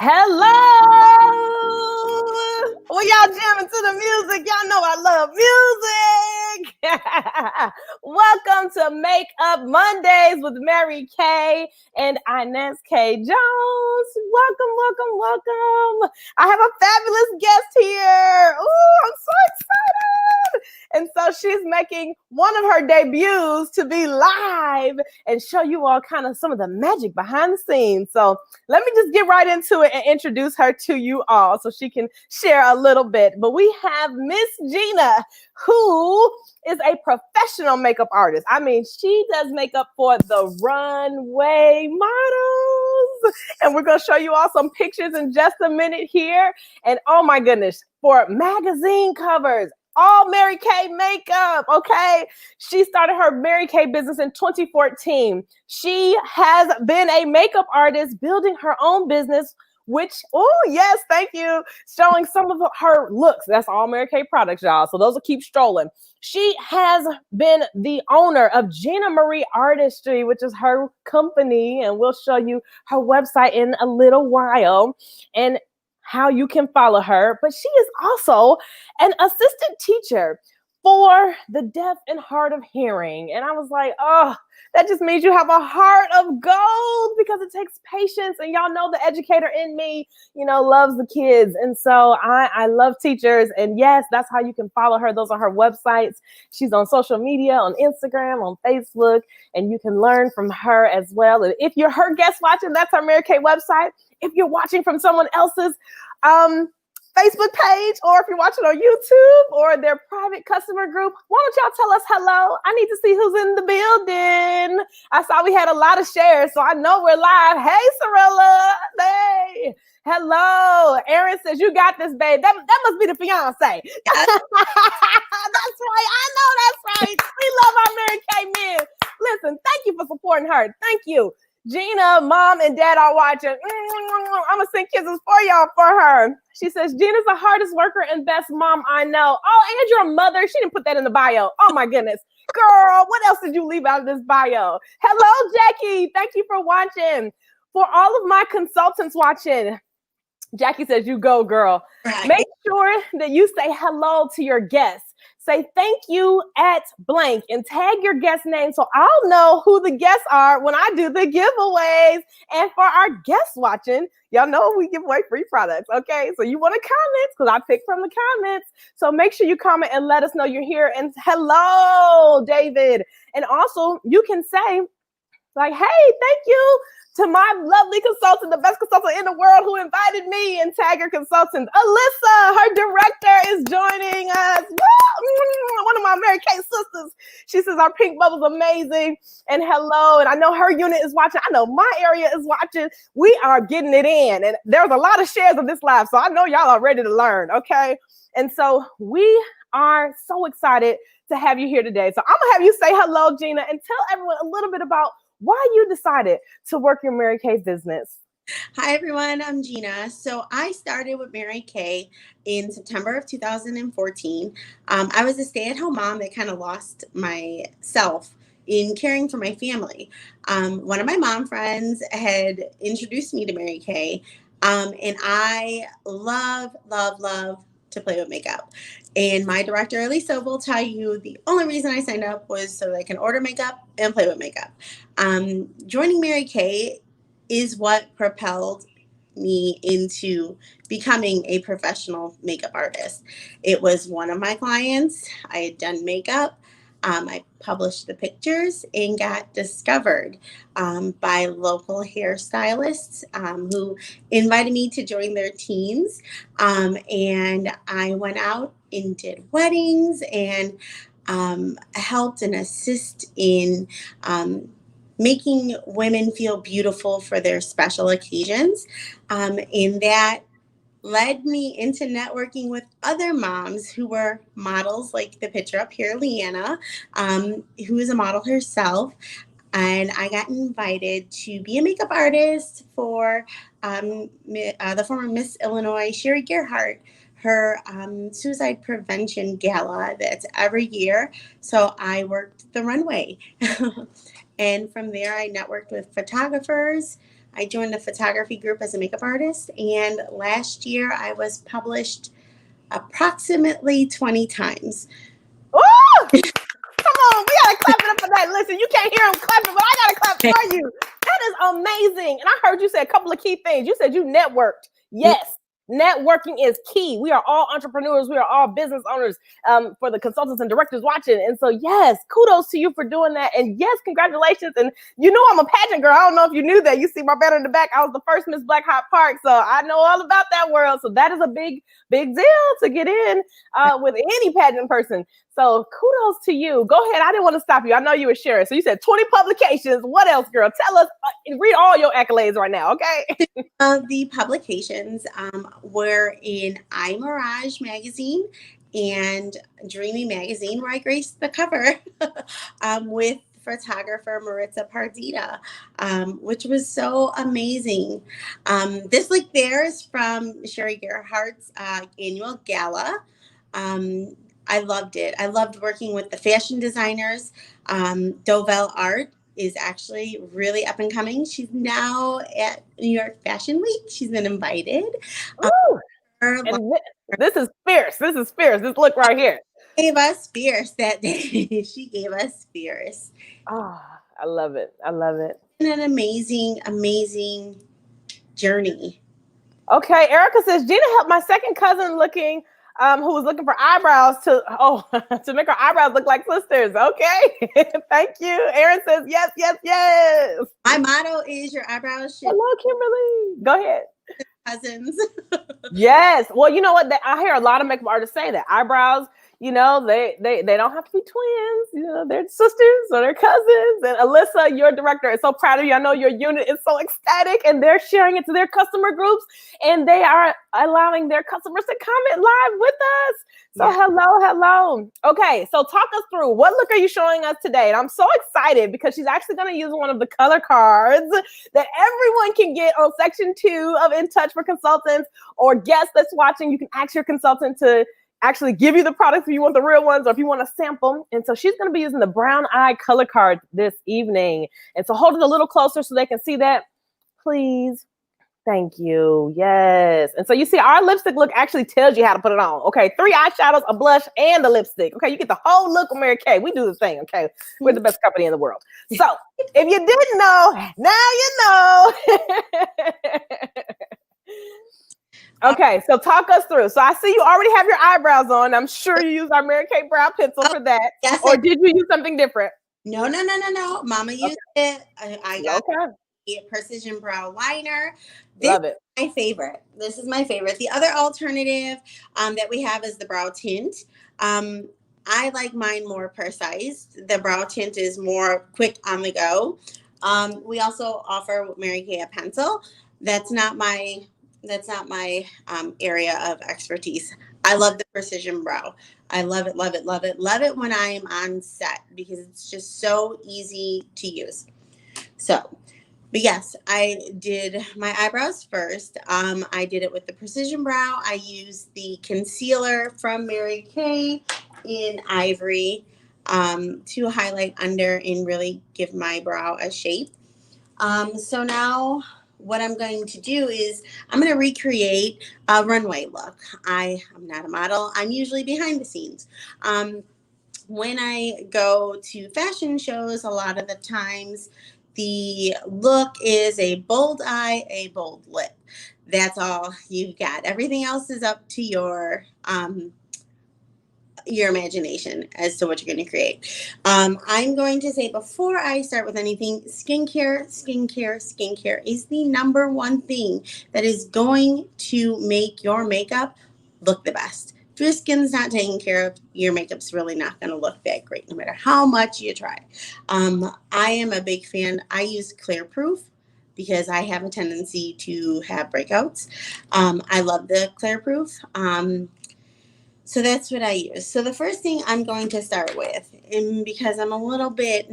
Hello! Well, y'all jamming to the music. Y'all know I love music. Welcome to Makeup Mondays with Mary Kay and Inez K. Jones. Welcome, welcome, welcome. I have a fabulous guest here. Ooh, I'm so excited. And so she's making one of her debuts to be live and show you all kind of some of the magic behind the scenes. So let me just get right into it and introduce her to you all so she can share a little bit. But we have Miss Gina, who is a professional makeup artist. I mean, she does makeup for the runway models. And we're going to show you all some pictures in just a minute here. And oh my goodness, for magazine covers, all Mary Kay makeup, okay? She started her Mary Kay business in 2014. She has been a makeup artist building her own business, which, oh, yes, thank you, showing some of her looks. That's all Mary Kay products, y'all, so those will keep strolling. She has been the owner of Gina Marie Artistry, which is her company, and we'll show you her website in a little while. And how you can follow her, but she is also an assistant teacher for the deaf and hard of hearing. And I was like, oh, that just means you have a heart of gold because it takes patience. And y'all know the educator in me, loves the kids. And so I love teachers. And yes, that's how you can follow her. Those are her websites. She's on social media, on Instagram, on Facebook, and you can learn from her as well. And if you're her guest watching, that's her Mary Kay website. If you're watching from someone else's Facebook page, or if you're watching on YouTube or their private customer group, why don't y'all tell us hello? I need to see who's in the building. I saw we had a lot of shares, so I know we're live. Hey, Cirilla. Hey. Hello. Aaron says, you got this, babe. That must be the fiance. That's right. I know that's right. We love our Mary Kay men. Listen, thank you for supporting her. Thank you. Gina, mom and dad are watching. I'm going to send kisses for y'all for her. She says, Gina's the hardest worker and best mom I know. Oh, and you're a mother. She didn't put that in the bio. Oh, my goodness. Girl, what else did you leave out of this bio? Hello, Jackie. Thank you for watching. For all of my consultants watching, Jackie says, you go, girl. Right. Make sure that you say hello to your guests. Say thank you at blank and tag your guest name so I'll know who the guests are when I do the giveaways. And for our guests watching, y'all know we give away free products, okay? So you want to comment because I pick from the comments. So make sure you comment and let us know you're here. And hello, David. And also you can say like, hey, thank you to my lovely consultant, the best consultant in the world who invited me, and tag her consultant. Alyssa, her director, is joining us. Woo! One of my Mary Kay sisters. She says our pink bubble's amazing. And hello, and I know her unit is watching. I know my area is watching. We are getting it in. And there's a lot of shares of this live, so I know y'all are ready to learn, okay? And so we are so excited to have you here today. So I'm going to have you say hello, Gina, and tell everyone a little bit about why you decided to work your Mary Kay business. Hi, everyone. I'm Gina. So I started with Mary Kay in September of 2014. I was a stay-at-home mom that kind of lost myself in caring for my family. One of my mom friends had introduced me to Mary Kay, and I love to play with makeup. And my director, Elisa, will tell you the only reason I signed up was so that I can order makeup and play with makeup. Joining Mary Kay is what propelled me into becoming a professional makeup artist. It was one of my clients. I had done makeup. I published the pictures and got discovered by local hairstylists who invited me to join their teams. And I went out and did weddings and helped and assist in making women feel beautiful for their special occasions. And that led me into networking with other moms who were models, like the picture up here, Leanna, who is a model herself. And I got invited to be a makeup artist for the former Miss Illinois, Sherry Gerhardt, her suicide prevention gala that's every year. So I worked the runway. And from there, I networked with photographers, I joined a photography group as a makeup artist, and last year I was published approximately 20 times. Ooh! Come on, we gotta clap it up for that. Listen, you can't hear them clapping, but I gotta clap for you. That is amazing. And I heard you say a couple of key things. You said you networked. Yes. Networking is key. We are all entrepreneurs. We are all business owners, for the consultants and directors watching. And so, yes, kudos to you for doing that. And yes, congratulations. And you know I'm a pageant girl. I don't know if you knew that. You see my banner in the back. I was the first Miss Black Hot Park. So I know all about that world. So that is a big, big deal to get in with any pageant person. So kudos to you. Go ahead. I didn't want to stop you. I know you were sharing. So you said 20 publications. What else, girl? Tell us. Read all your accolades right now, okay? The publications were in iMirage magazine and Dreamy magazine, where I graced the cover with photographer Maritza Pardita, which was so amazing. This look there is from Sherry Gerhardt's annual gala. I loved it. I loved working with the fashion designers. Dovell Art is actually really up and coming. She's now at New York Fashion Week. She's been invited. And this is fierce. This is fierce. This look right here. Gave us fierce that day. She gave us fierce. Oh, I love it. I love it. And an amazing, amazing journey. Okay, Erica says Gina helped my second cousin who was looking for eyebrows to make her eyebrows look like sisters. Okay, thank you. Aaron says yes, yes, yes. My motto is your eyebrows should. Hello, Kimberly. Go ahead. Cousins. Yes. Well, you know what? I hear a lot of makeup artists say that eyebrows, you know, they don't have to be twins. You know, they're sisters or they're cousins. And Alyssa, your director, is so proud of you. I know your unit is so ecstatic, and they're sharing it to their customer groups, and they are allowing their customers to comment live with us. So hello. Okay, so talk us through, what look are you showing us today? And I'm so excited because she's actually going to use one of the color cards that everyone can get on section 2 of In Touch for consultants or guests that's watching. You can ask your consultant to actually give you the products if you want the real ones or if you want to sample. And so she's going to be using the brown eye color card this evening. And so hold it a little closer so they can see that, please. Thank you. Yes. And so you see our lipstick look actually tells you how to put it on. Okay. 3 eyeshadows, a blush, and a lipstick. Okay. You get the whole look with Mary Kay. We do the thing. Okay. We're the best company in the world. So if you didn't know, now you know. Okay. So talk us through. So I see you already have your eyebrows on. I'm sure you used our Mary Kay brow pencil for that. Yes, or did you use something different? No. Mama used it. I got a precision brow liner. Love it. My favorite. This is my favorite. The other alternative that we have is the brow tint. I like mine more precise. The brow tint is more quick on the go. We also offer Mary Kay a pencil. That's not my area of expertise. I love the precision brow. I love it when I'm on set because it's just so easy to use. So, but yes, I did my eyebrows first. I did it with the precision brow. I used the concealer from Mary Kay in Ivory to highlight under and really give my brow a shape. So now what I'm going to do is I'm going to recreate a runway look. I'm not a model. I'm usually behind the scenes. When I go to fashion shows, a lot of the times the look is a bold eye, a bold lip. That's all you've got. Everything else is up to your imagination as to what you're going to create. I'm going to say before I start with anything, skincare is the number one thing that is going to make your makeup look the best. If your skin's not taken care of, your makeup's really not going to look that great, no matter how much you try. I am a big fan. I use Clear Proof because I have a tendency to have breakouts. I love the Clear Proof. So that's what I use. So the first thing I'm going to start with, and because I'm a little bit,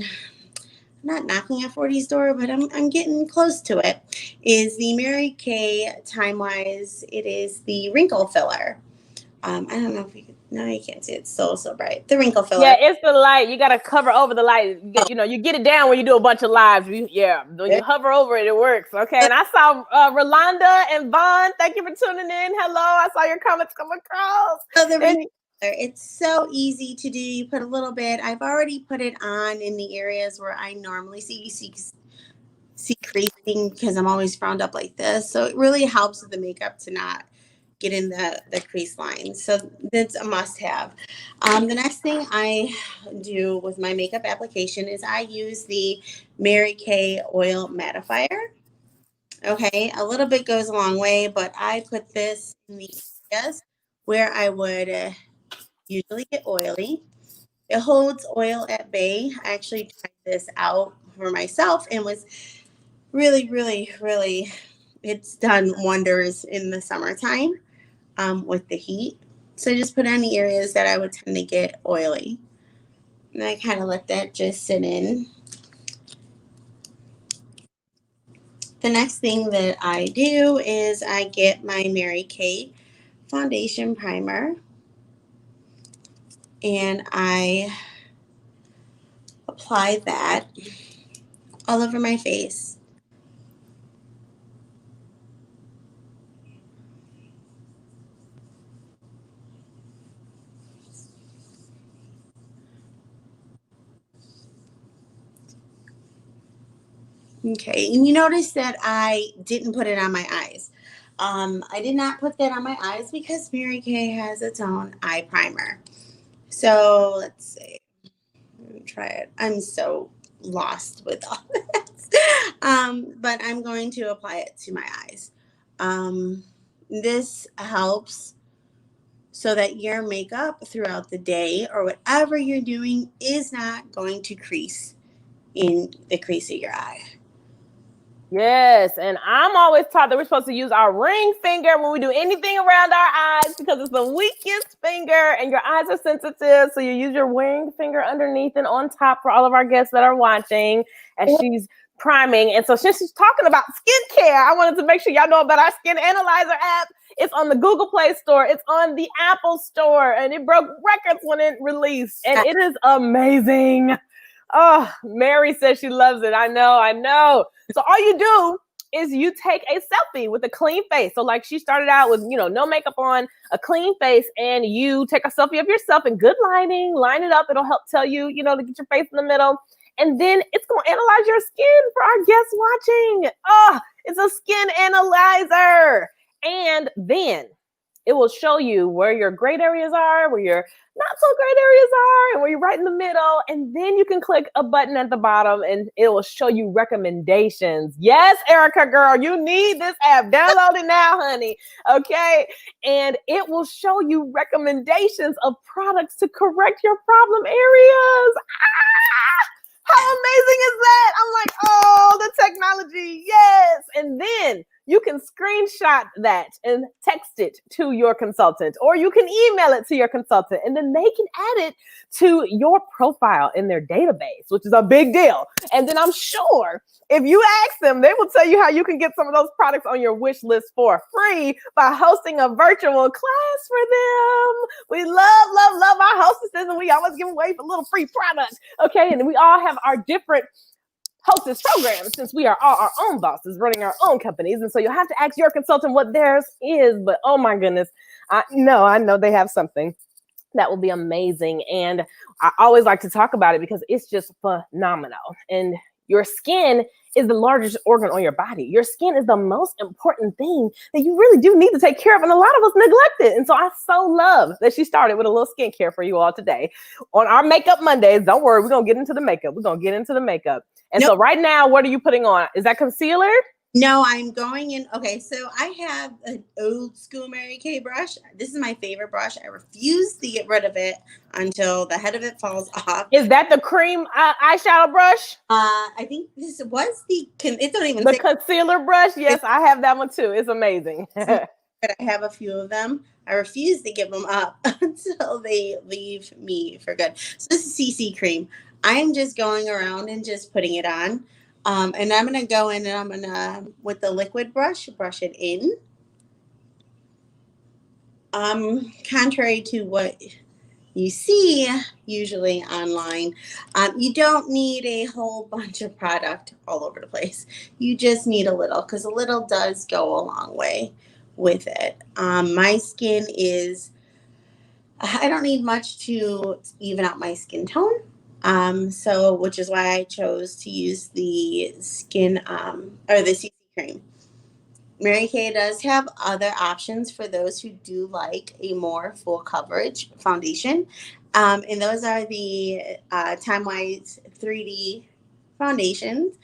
not knocking at 40's door, but I'm getting close to it, is the Mary Kay Time Wise. It is the wrinkle filler. I don't know if you could No, you can't see. It's so bright. The wrinkle filler. Yeah, it's the light. You got to cover over the light. You know, you get it down when you do a bunch of lives. Yeah, when you hover over it, it works. Okay. And I saw Rolanda and Vaughn. Thank you for tuning in. Hello. I saw your comments come across. So the wrinkle filler, it's so easy to do. You put a little bit. I've already put it on in the areas where I normally see creasing because I'm always frowned up like this. So it really helps with the makeup to not get in the crease line. So that's a must have. The next thing I do with my makeup application is I use the Mary Kay oil mattifier. Okay, a little bit goes a long way, but I put this in the areas where I would usually get oily. It holds oil at bay. I actually tried this out for myself and was really, really, really, it's done wonders in the summertime with the heat. So just put on the areas that I would tend to get oily. And I kind of let that just sit in. The next thing that I do is I get my Mary Kay foundation primer and I apply that all over my face. Okay, and you notice that I didn't put it on my eyes. I did not put that on my eyes because Mary Kay has its own eye primer. So let's see. Let me try it. I'm so lost with all this. But I'm going to apply it to my eyes. This helps so that your makeup throughout the day or whatever you're doing is not going to crease in the crease of your eye. Yes, and I'm always taught that we're supposed to use our ring finger when we do anything around our eyes because it's the weakest finger and your eyes are sensitive. So you use your ring finger underneath and on top for all of our guests that are watching as she's priming. And so since she's talking about skincare, I wanted to make sure y'all know about our Skin Analyzer app. It's on the Google Play Store. It's on the Apple Store, and it broke records when it released. And it is amazing. Oh, Mary says she loves it. I know. So all you do is you take a selfie with a clean face. So like she started out with, no makeup on, a clean face, and you take a selfie of yourself in good lighting, line it up. It'll help tell you, to get your face in the middle. And then it's going to analyze your skin for our guests watching. Oh, it's a skin analyzer. And then it will show you where your great areas are, where your not so great areas are, and where you're right in the middle. And then you can click a button at the bottom and it will show you recommendations. Yes, Erica, girl, you need this app. Download it now, honey. Okay. And it will show you recommendations of products to correct your problem areas. How amazing is that? I'm like, oh, the technology. Yes. And then you can screenshot that and text it to your consultant, or you can email it to your consultant, and then they can add it to your profile in their database, which is a big deal. And then I'm sure if you ask them, they will tell you how you can get some of those products on your wish list for free by hosting a virtual class for them. We love our hostesses, and we always give away a little free product. Okay, and we all have our different hostess programs since we are all our own bosses running our own companies. And so you'll have to ask your consultant what theirs is. But oh my goodness, I know they have something that will be amazing. And I always like to talk about it because it's just phenomenal. And your skin is the largest organ on your body. Your skin is the most important thing that you really do need to take care of. And a lot of us neglect it. And so I so love that she started with a little skincare for you all today on our Makeup Mondays. Don't worry, we're going to get into the makeup. And so right now, what are you putting on? Is that concealer? No, I'm going in. Okay, so I have an old school Mary Kay brush. This is my favorite brush. I refuse to get rid of it until the head of it falls off. Is that the cream eyeshadow brush? I think this was it don't even the concealer brush. Yes, I have that one too. It's amazing. But I have a few of them. I refuse to give them up until they leave me for good. So this is CC cream. I'm just going around and just putting it on. And I'm going to go in and I'm going to, with the liquid brush it in. Contrary to what you see usually online, you don't need a whole bunch of product all over the place. You just need a little, because a little does go a long way with it. My skin is, I don't need much to even out my skin tone. So which is why I chose to use the skin or the CC cream. Mary Kay does have other options for those who do like a more full coverage foundation. And those are the Time Wise 3D foundations.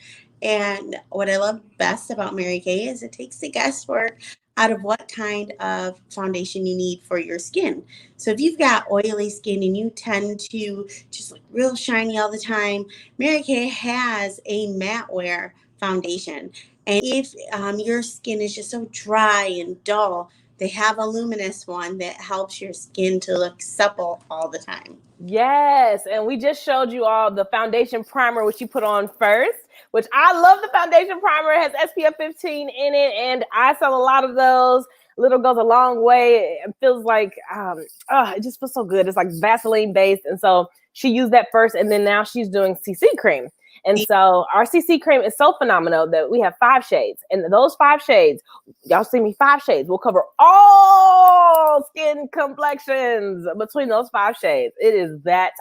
And what I love best about Mary Kay is it takes the guesswork out of what kind of foundation you need for your skin. So if you've got oily skin and you tend to just look real shiny all the time, Mary Kay has a matte wear foundation. And if your skin is just so dry and dull, they have a luminous one that helps your skin to look supple all the time. Yes, and we just showed you all the foundation primer, which you put on first, which I love the foundation primer. It has SPF 15 in it, and I sell a lot of those. Little goes a long way. It feels like, it just feels so good. It's like Vaseline based, and so she used that first, and then now she's doing CC cream. And so our CC cream is so phenomenal that we have 5 shades. And those 5 shades, y'all see me, 5 shades will cover all skin complexions between those 5 shades. It is that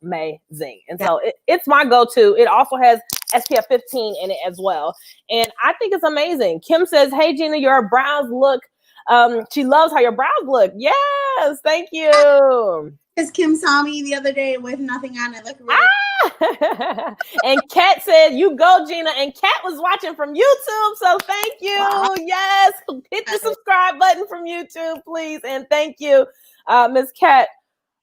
amazing. And so it's my go-to. It also has SPF 15 in it as well. And I think it's amazing. Kim says, hey, Gina, your brows look, she loves how your brows look. Yes, thank you. Because Kim saw me the other day with nothing on it. Look really and Kat said, you go, Gina. And Kat was watching from YouTube. So thank you. Wow. Yes. Hit the subscribe button from YouTube, please. And thank you, Miss Kat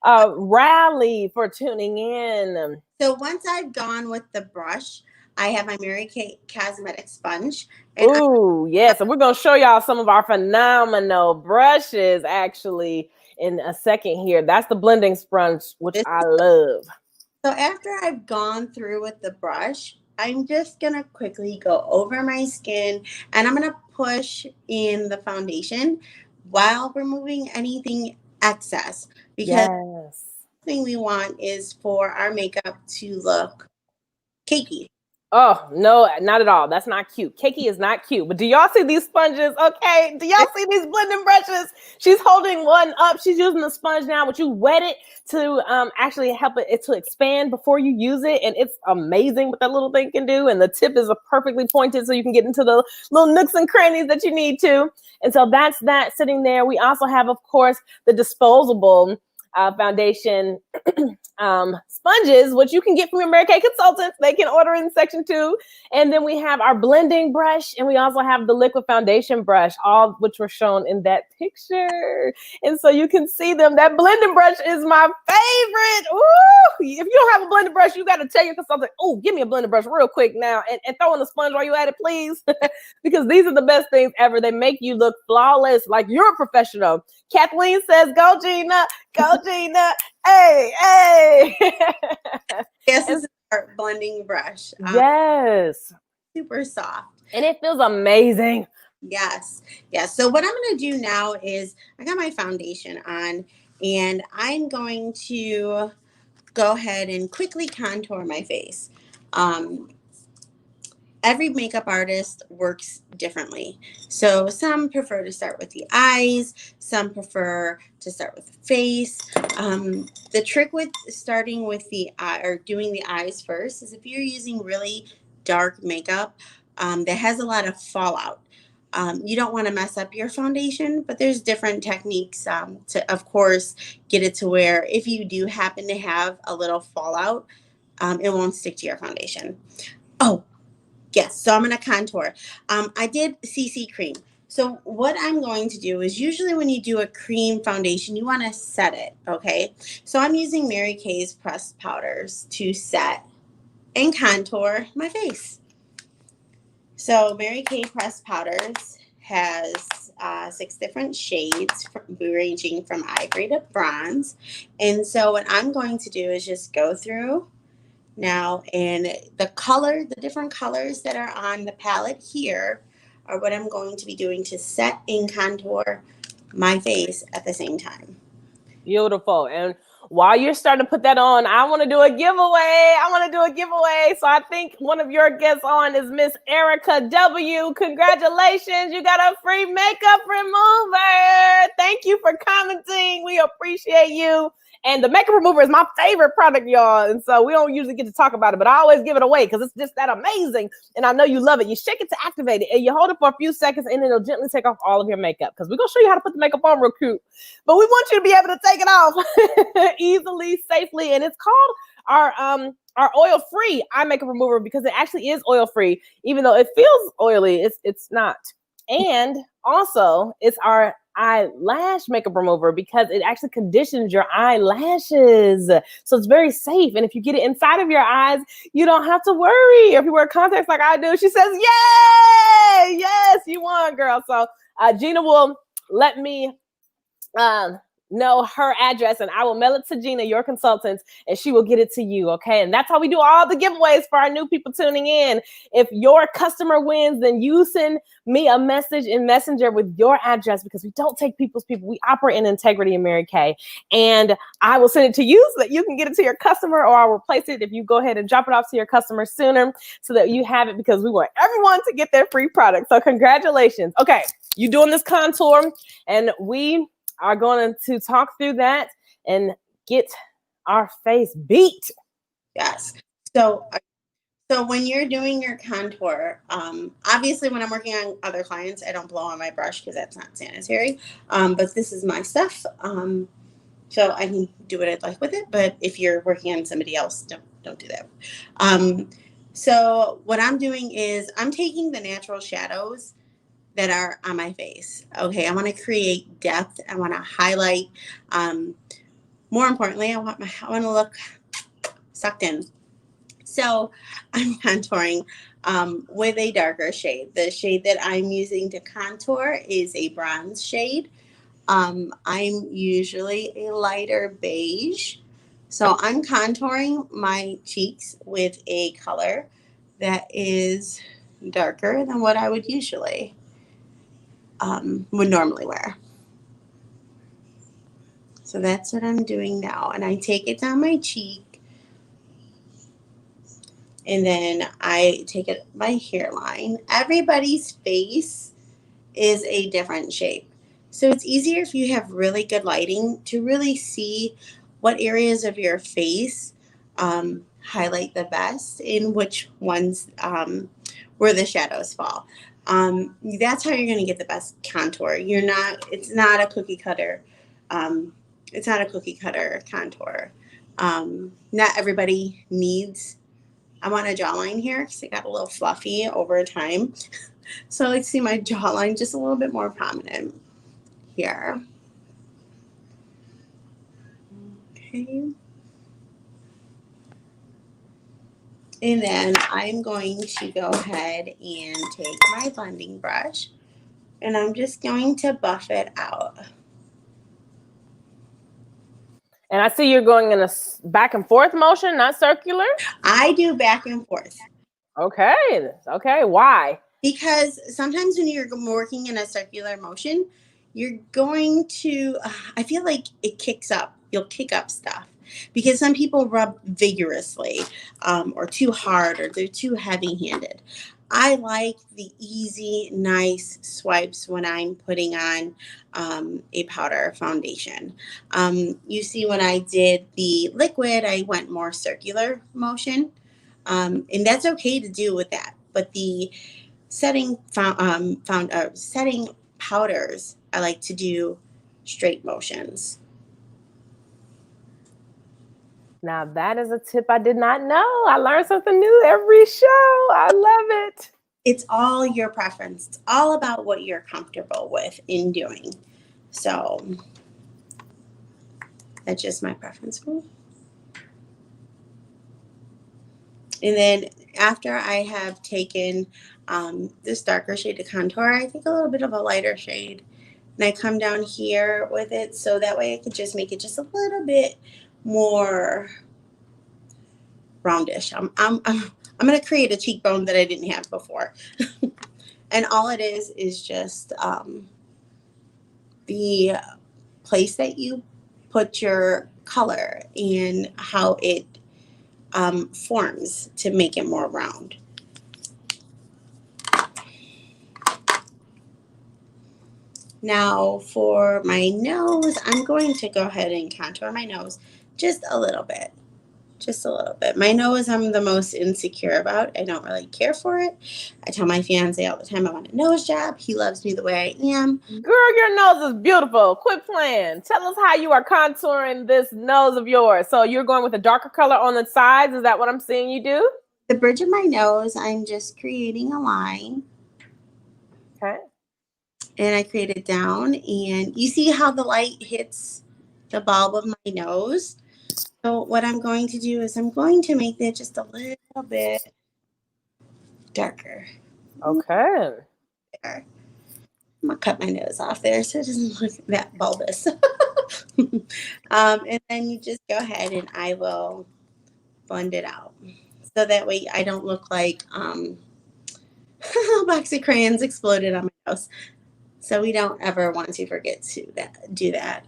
Rally, for tuning in. So once I've gone with the brush, I have my Mary Kay cosmetic sponge. Oh, yes. And we're going to show y'all some of our phenomenal brushes, actually, in a second here. That's the blending sponge, which I love. So after I've gone through with the brush, I'm just going to quickly go over my skin and I'm going to push in the foundation while removing anything excess. Because the thing we want is for our makeup to look cakey. Oh, no, not at all. That's not cute. Cakey is not cute. But do y'all see these sponges? Okay. Do y'all see these blending brushes? She's holding one up. She's using the sponge now, but you wet it to actually help it to expand before you use it. And it's amazing what that little thing can do. And the tip is perfectly pointed so you can get into the little nooks and crannies that you need to. And so that's that sitting there. We also have, of course, the disposable foundation sponges, which you can get from your Mary Kay consultants. They can order in section 2. And then we have our blending brush, and we also have the liquid foundation brush, all which were shown in that picture. And so you can see them. That blending brush is my favorite. Ooh, if you don't have a blending brush, you got to tell your consultant, oh, give me a blending brush real quick now, and throw in a sponge while you at it, please. Because these are the best things ever. They make you look flawless, like you're a professional. Kathleen says, go, Gina. Go, Gina. Hey, hey. Yes, this is our blending brush. Yes. Super soft. And it feels amazing. Yes. Yes. So what I'm going to do now is I got my foundation on and I'm going to go ahead and quickly contour my face. Every makeup artist works differently. So some prefer to start with the eyes, some prefer to start with the face. The trick with starting with the eye or doing the eyes first is if you're using really dark makeup that has a lot of fallout. You don't want to mess up your foundation, but there's different techniques to, of course, get it to where if you do happen to have a little fallout, it won't stick to your foundation. Oh, yes, so I'm going to contour. I did CC cream. So what I'm going to do is usually when you do a cream foundation, you want to set it, okay? So I'm using Mary Kay's pressed powders to set and contour my face. So Mary Kay pressed powders has 6 different shades ranging from ivory to bronze. And so what I'm going to do is just go through now, and the different colors that are on the palette here are what I'm going to be doing to set and contour my face at the same time. Beautiful. And while you're starting to put that on, I want to do a giveaway. So I think one of your guests on is Miss Erica W. Congratulations. You got a free makeup remover. Thank you for commenting. We appreciate you. And the makeup remover is my favorite product, y'all. And so we don't usually get to talk about it, but I always give it away because it's just that amazing. And I know you love it. You shake it to activate it and you hold it for a few seconds and it'll gently take off all of your makeup because we're going to show you how to put the makeup on real cute. But we want you to be able to take it off easily, safely. And it's called our oil-free eye makeup remover because it actually is oil-free. Even though it feels oily, it's not. And also, it's our eyelash makeup remover because it actually conditions your eyelashes. So it's very safe. And if you get it inside of your eyes, you don't have to worry. If you wear contacts like I do, she says, yay! Yes, you won, girl. So Gina will let me know her address and I will mail it to Gina, your consultant, and she will get it to you. Okay. And that's how we do all the giveaways for our new people tuning in. If your customer wins, then you send me a message in Messenger with your address because we don't take people's people. We operate in integrity in Mary Kay. And I will send it to you so that you can get it to your customer, or I'll replace it if you go ahead and drop it off to your customer sooner so that you have it because we want everyone to get their free product. So congratulations. Okay. You doing this contour and we are going to talk through that and get our face beat. Yes. So when you're doing your contour, obviously when I'm working on other clients, I don't blow on my brush because that's not sanitary. But this is my stuff. So I can do what I'd like with it. But if you're working on somebody else, don't do that. So what I'm doing is I'm taking the natural shadows that are on my face. Okay, I want to create depth. I want to highlight. More importantly, I want to look sucked in. So I'm contouring with a darker shade. The shade that I'm using to contour is a bronze shade. I'm usually a lighter beige. So I'm contouring my cheeks with a color that is darker than what I would usually would normally wear. So that's what I'm doing now. And I take it down my cheek. And then I take it my hairline. Everybody's face is a different shape. So it's easier if you have really good lighting to really see what areas of your face highlight the best and which ones where the shadows fall. That's how you're going to get the best contour. It's not a cookie cutter. It's not a cookie cutter contour. Not everybody needs. I want a jawline here because it got a little fluffy over time. So I like to see my jawline just a little bit more prominent here. Okay. And then I'm going to go ahead and take my blending brush and I'm just going to buff it out. And I see you're going in a back and forth motion, not circular. I do back and forth. Okay. Why? Because sometimes when you're working in a circular motion, you're going to, I feel like it kicks up. You'll kick up stuff. Because some people rub vigorously or too hard or they're too heavy-handed. I like the easy, nice swipes when I'm putting on a powder foundation. You see when I did the liquid, I went more circular motion. And that's okay to do with that. But the setting setting powders, I like to do straight motions. Now that is a tip I did not know. I learn something new every show. I love it. It's all your preference. It's all about what you're comfortable with in doing. So that's just my preference. And then after I have taken this darker shade to contour, I take a little bit of a lighter shade and I come down here with it so that way I could just make it just a little bit more roundish. I'm going to create a cheekbone that I didn't have before. And all it is just the place that you put your color and how it forms to make it more round. Now for my nose, I'm going to go ahead and contour my nose just a little bit. Just a little bit. My nose, I'm the most insecure about. I don't really care for it. I tell my fiance all the time I want a nose job. He loves me the way I am. Girl, your nose is beautiful. Quit playing. Tell us how you are contouring this nose of yours. So you're going with a darker color on the sides. Is that what I'm seeing you do? The bridge of my nose, I'm just creating a line. Okay. And I create it down. And you see how the light hits the bulb of my nose? So what I'm going to do is I'm going to make that just a little bit darker. Okay. There. I'm going to cut my nose off there so it doesn't look that bulbous. And then you just go ahead and I will blend it out. So that way I don't look like a box of crayons exploded on my nose. So we don't ever want to forget to do that.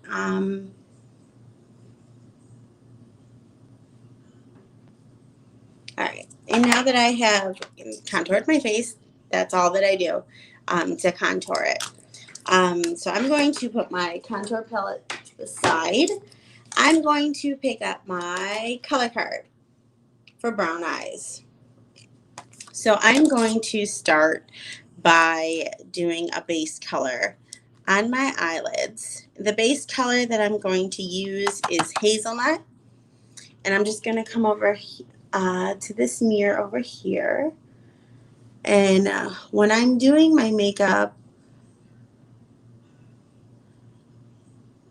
All right, and now that I have contoured my face, that's all that I do to contour it. So I'm going to put my contour palette to the side. I'm going to pick up my color card for brown eyes. So I'm going to start by doing a base color on my eyelids. The base color that I'm going to use is hazelnut. And I'm just going to come over to this mirror over here. And when I'm doing my makeup,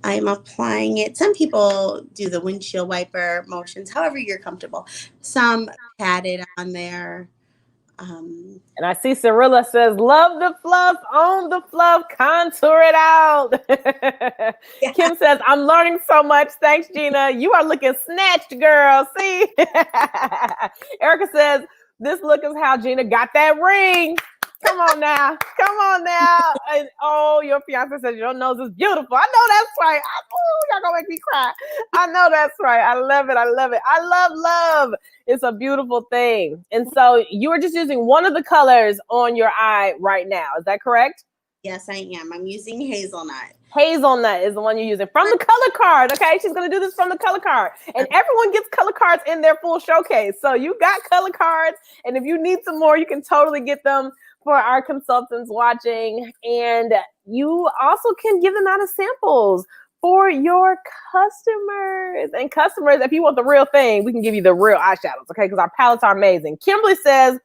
I'm applying it. Some people do the windshield wiper motions, however you're comfortable. Some pat it on there. And I see Cirilla says, love the fluff, own the fluff, contour it out. Yeah. Kim says, I'm learning so much. Thanks, Gina. You are looking snatched, girl. See? Erica says, this look is how Gina got that ring. Come on now. Come on now. And oh, your fiance says your nose is beautiful. I know that's right. Y'all gonna make me cry. I know that's right. I love it. I love it. I love love. It's a beautiful thing. And so you are just using one of the colors on your eye right now. Is that correct? Yes, I am. I'm using hazelnut. Hazelnut is the one you're using from the color card. Okay, she's gonna do this from the color card, and everyone gets color cards in their full showcase. So you got color cards, and if you need some more, you can totally get them for our consultants watching. And you also can give them out as samples for your customers. And customers, if you want the real thing, we can give you the real eyeshadows, okay? Because our palettes are amazing. Kimberly says,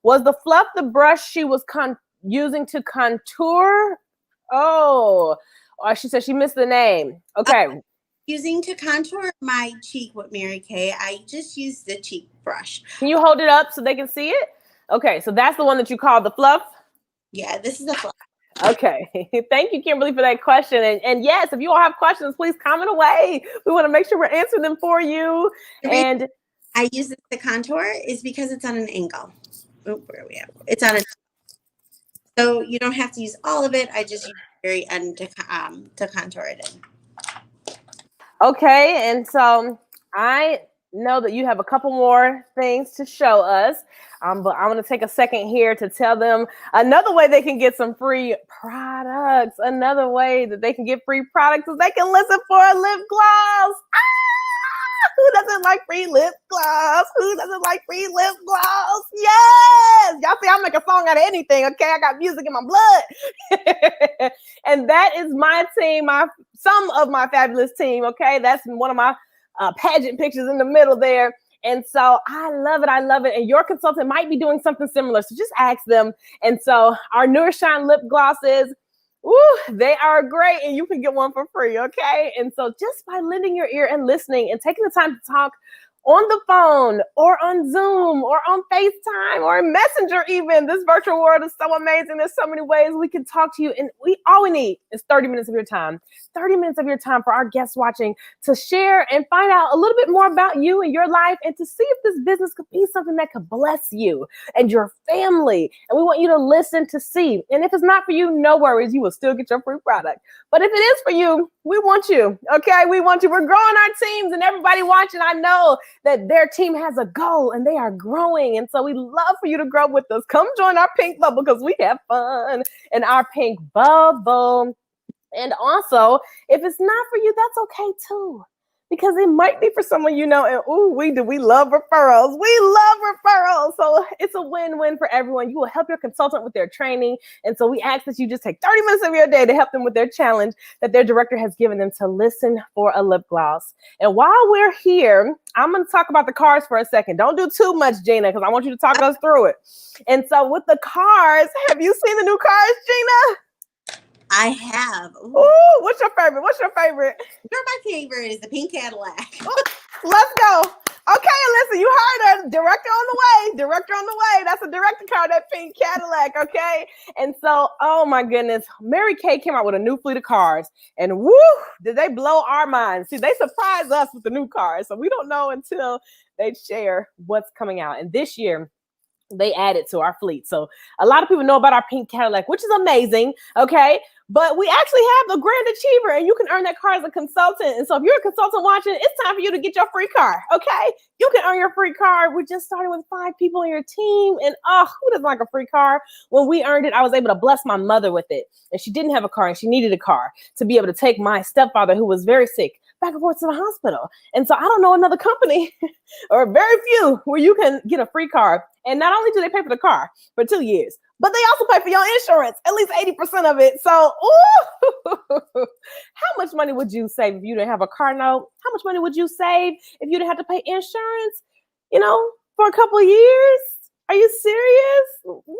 was the fluff the brush she was using to contour? Oh, she said she missed the name. Okay. Using to contour my cheek with Mary Kay, I just used the cheek brush. Can you hold it up so they can see it? Okay, so that's the one that you call the fluff? Yeah, this is the fluff. Okay. Thank you, Kimberly, for that question. And yes, if you all have questions, please comment away. We want to make sure we're answering them for you. And I use this to contour is because it's on an angle. Oh, where are we at? It's on a so you don't have to use all of it. I just use the very end to contour it in. Okay, and so I know that you have a couple more things to show us, but I'm going to take a second here to tell them another way they can get some free products. Another way that they can get free products is they can listen for a lip gloss. Who doesn't like free lip gloss? Who doesn't like free lip gloss? Yes! Y'all see, I'll make a song out of anything, okay? I got music in my blood. And that is my team, some of my fabulous team, okay? That's one of my pageant pictures in the middle there. And so I love it. I love it. And your consultant might be doing something similar. So just ask them. And so our Nourishine lip glosses, ooh, they are great, and you can get one for free, okay? And so just by lending your ear and listening and taking the time to talk on the phone or on Zoom or on FaceTime or Messenger even. This virtual world is so amazing. There's so many ways we can talk to you, and all we need is 30 minutes of your time. 30 minutes of your time for our guests watching to share and find out a little bit more about you and your life, and to see if this business could be something that could bless you and your family. And we want you to listen to see. And if it's not for you, no worries. You will still get your free product. But if it is for you, we want you. Okay, we want you. We're growing our teams, and everybody watching, I know that their team has a goal and they are growing. And so we love for you to grow with us. Come join our pink bubble because we have fun in our pink bubble. And also, if it's not for you, that's okay too, because it might be for someone you know. And we love referrals. We love referrals. So it's a win-win for everyone. You will help your consultant with their training. And so we ask that you just take 30 minutes of your day to help them with their challenge that their director has given them to listen for a lip gloss. And while we're here, I'm going to talk about the cars for a second. Don't do too much, Gina, because I want you to talk us through it. And so with the cars, have you seen the new cars, Gina? I have. Ooh, what's your favorite? My favorite is the pink Cadillac. Let's go. Okay, listen, you heard her. Director on the way. That's a director car, that pink Cadillac, okay? And so, oh my goodness, Mary Kay came out with a new fleet of cars, and woo, did they blow our minds. See, they surprised us with the new cars, so we don't know until they share what's coming out. And this year, they added to our fleet. So a lot of people know about our pink Cadillac, which is amazing, okay? But we actually have the Grand Achiever, and you can earn that car as a consultant. And so if you're a consultant watching, it's time for you to get your free car, okay? You can earn your free car. We just started with 5 people on your team, and who doesn't like a free car? When we earned it, I was able to bless my mother with it, and she didn't have a car, and she needed a car to be able to take my stepfather, who was very sick, back and forth to the hospital. And so I don't know another company or very few where you can get a free car. And not only do they pay for the car for 2 years, but they also pay for your insurance, at least 80% of it. So, how much money would you save if you didn't have a car note? How much money would you save if you didn't have to pay insurance, for a couple of years? Are you serious? Woo,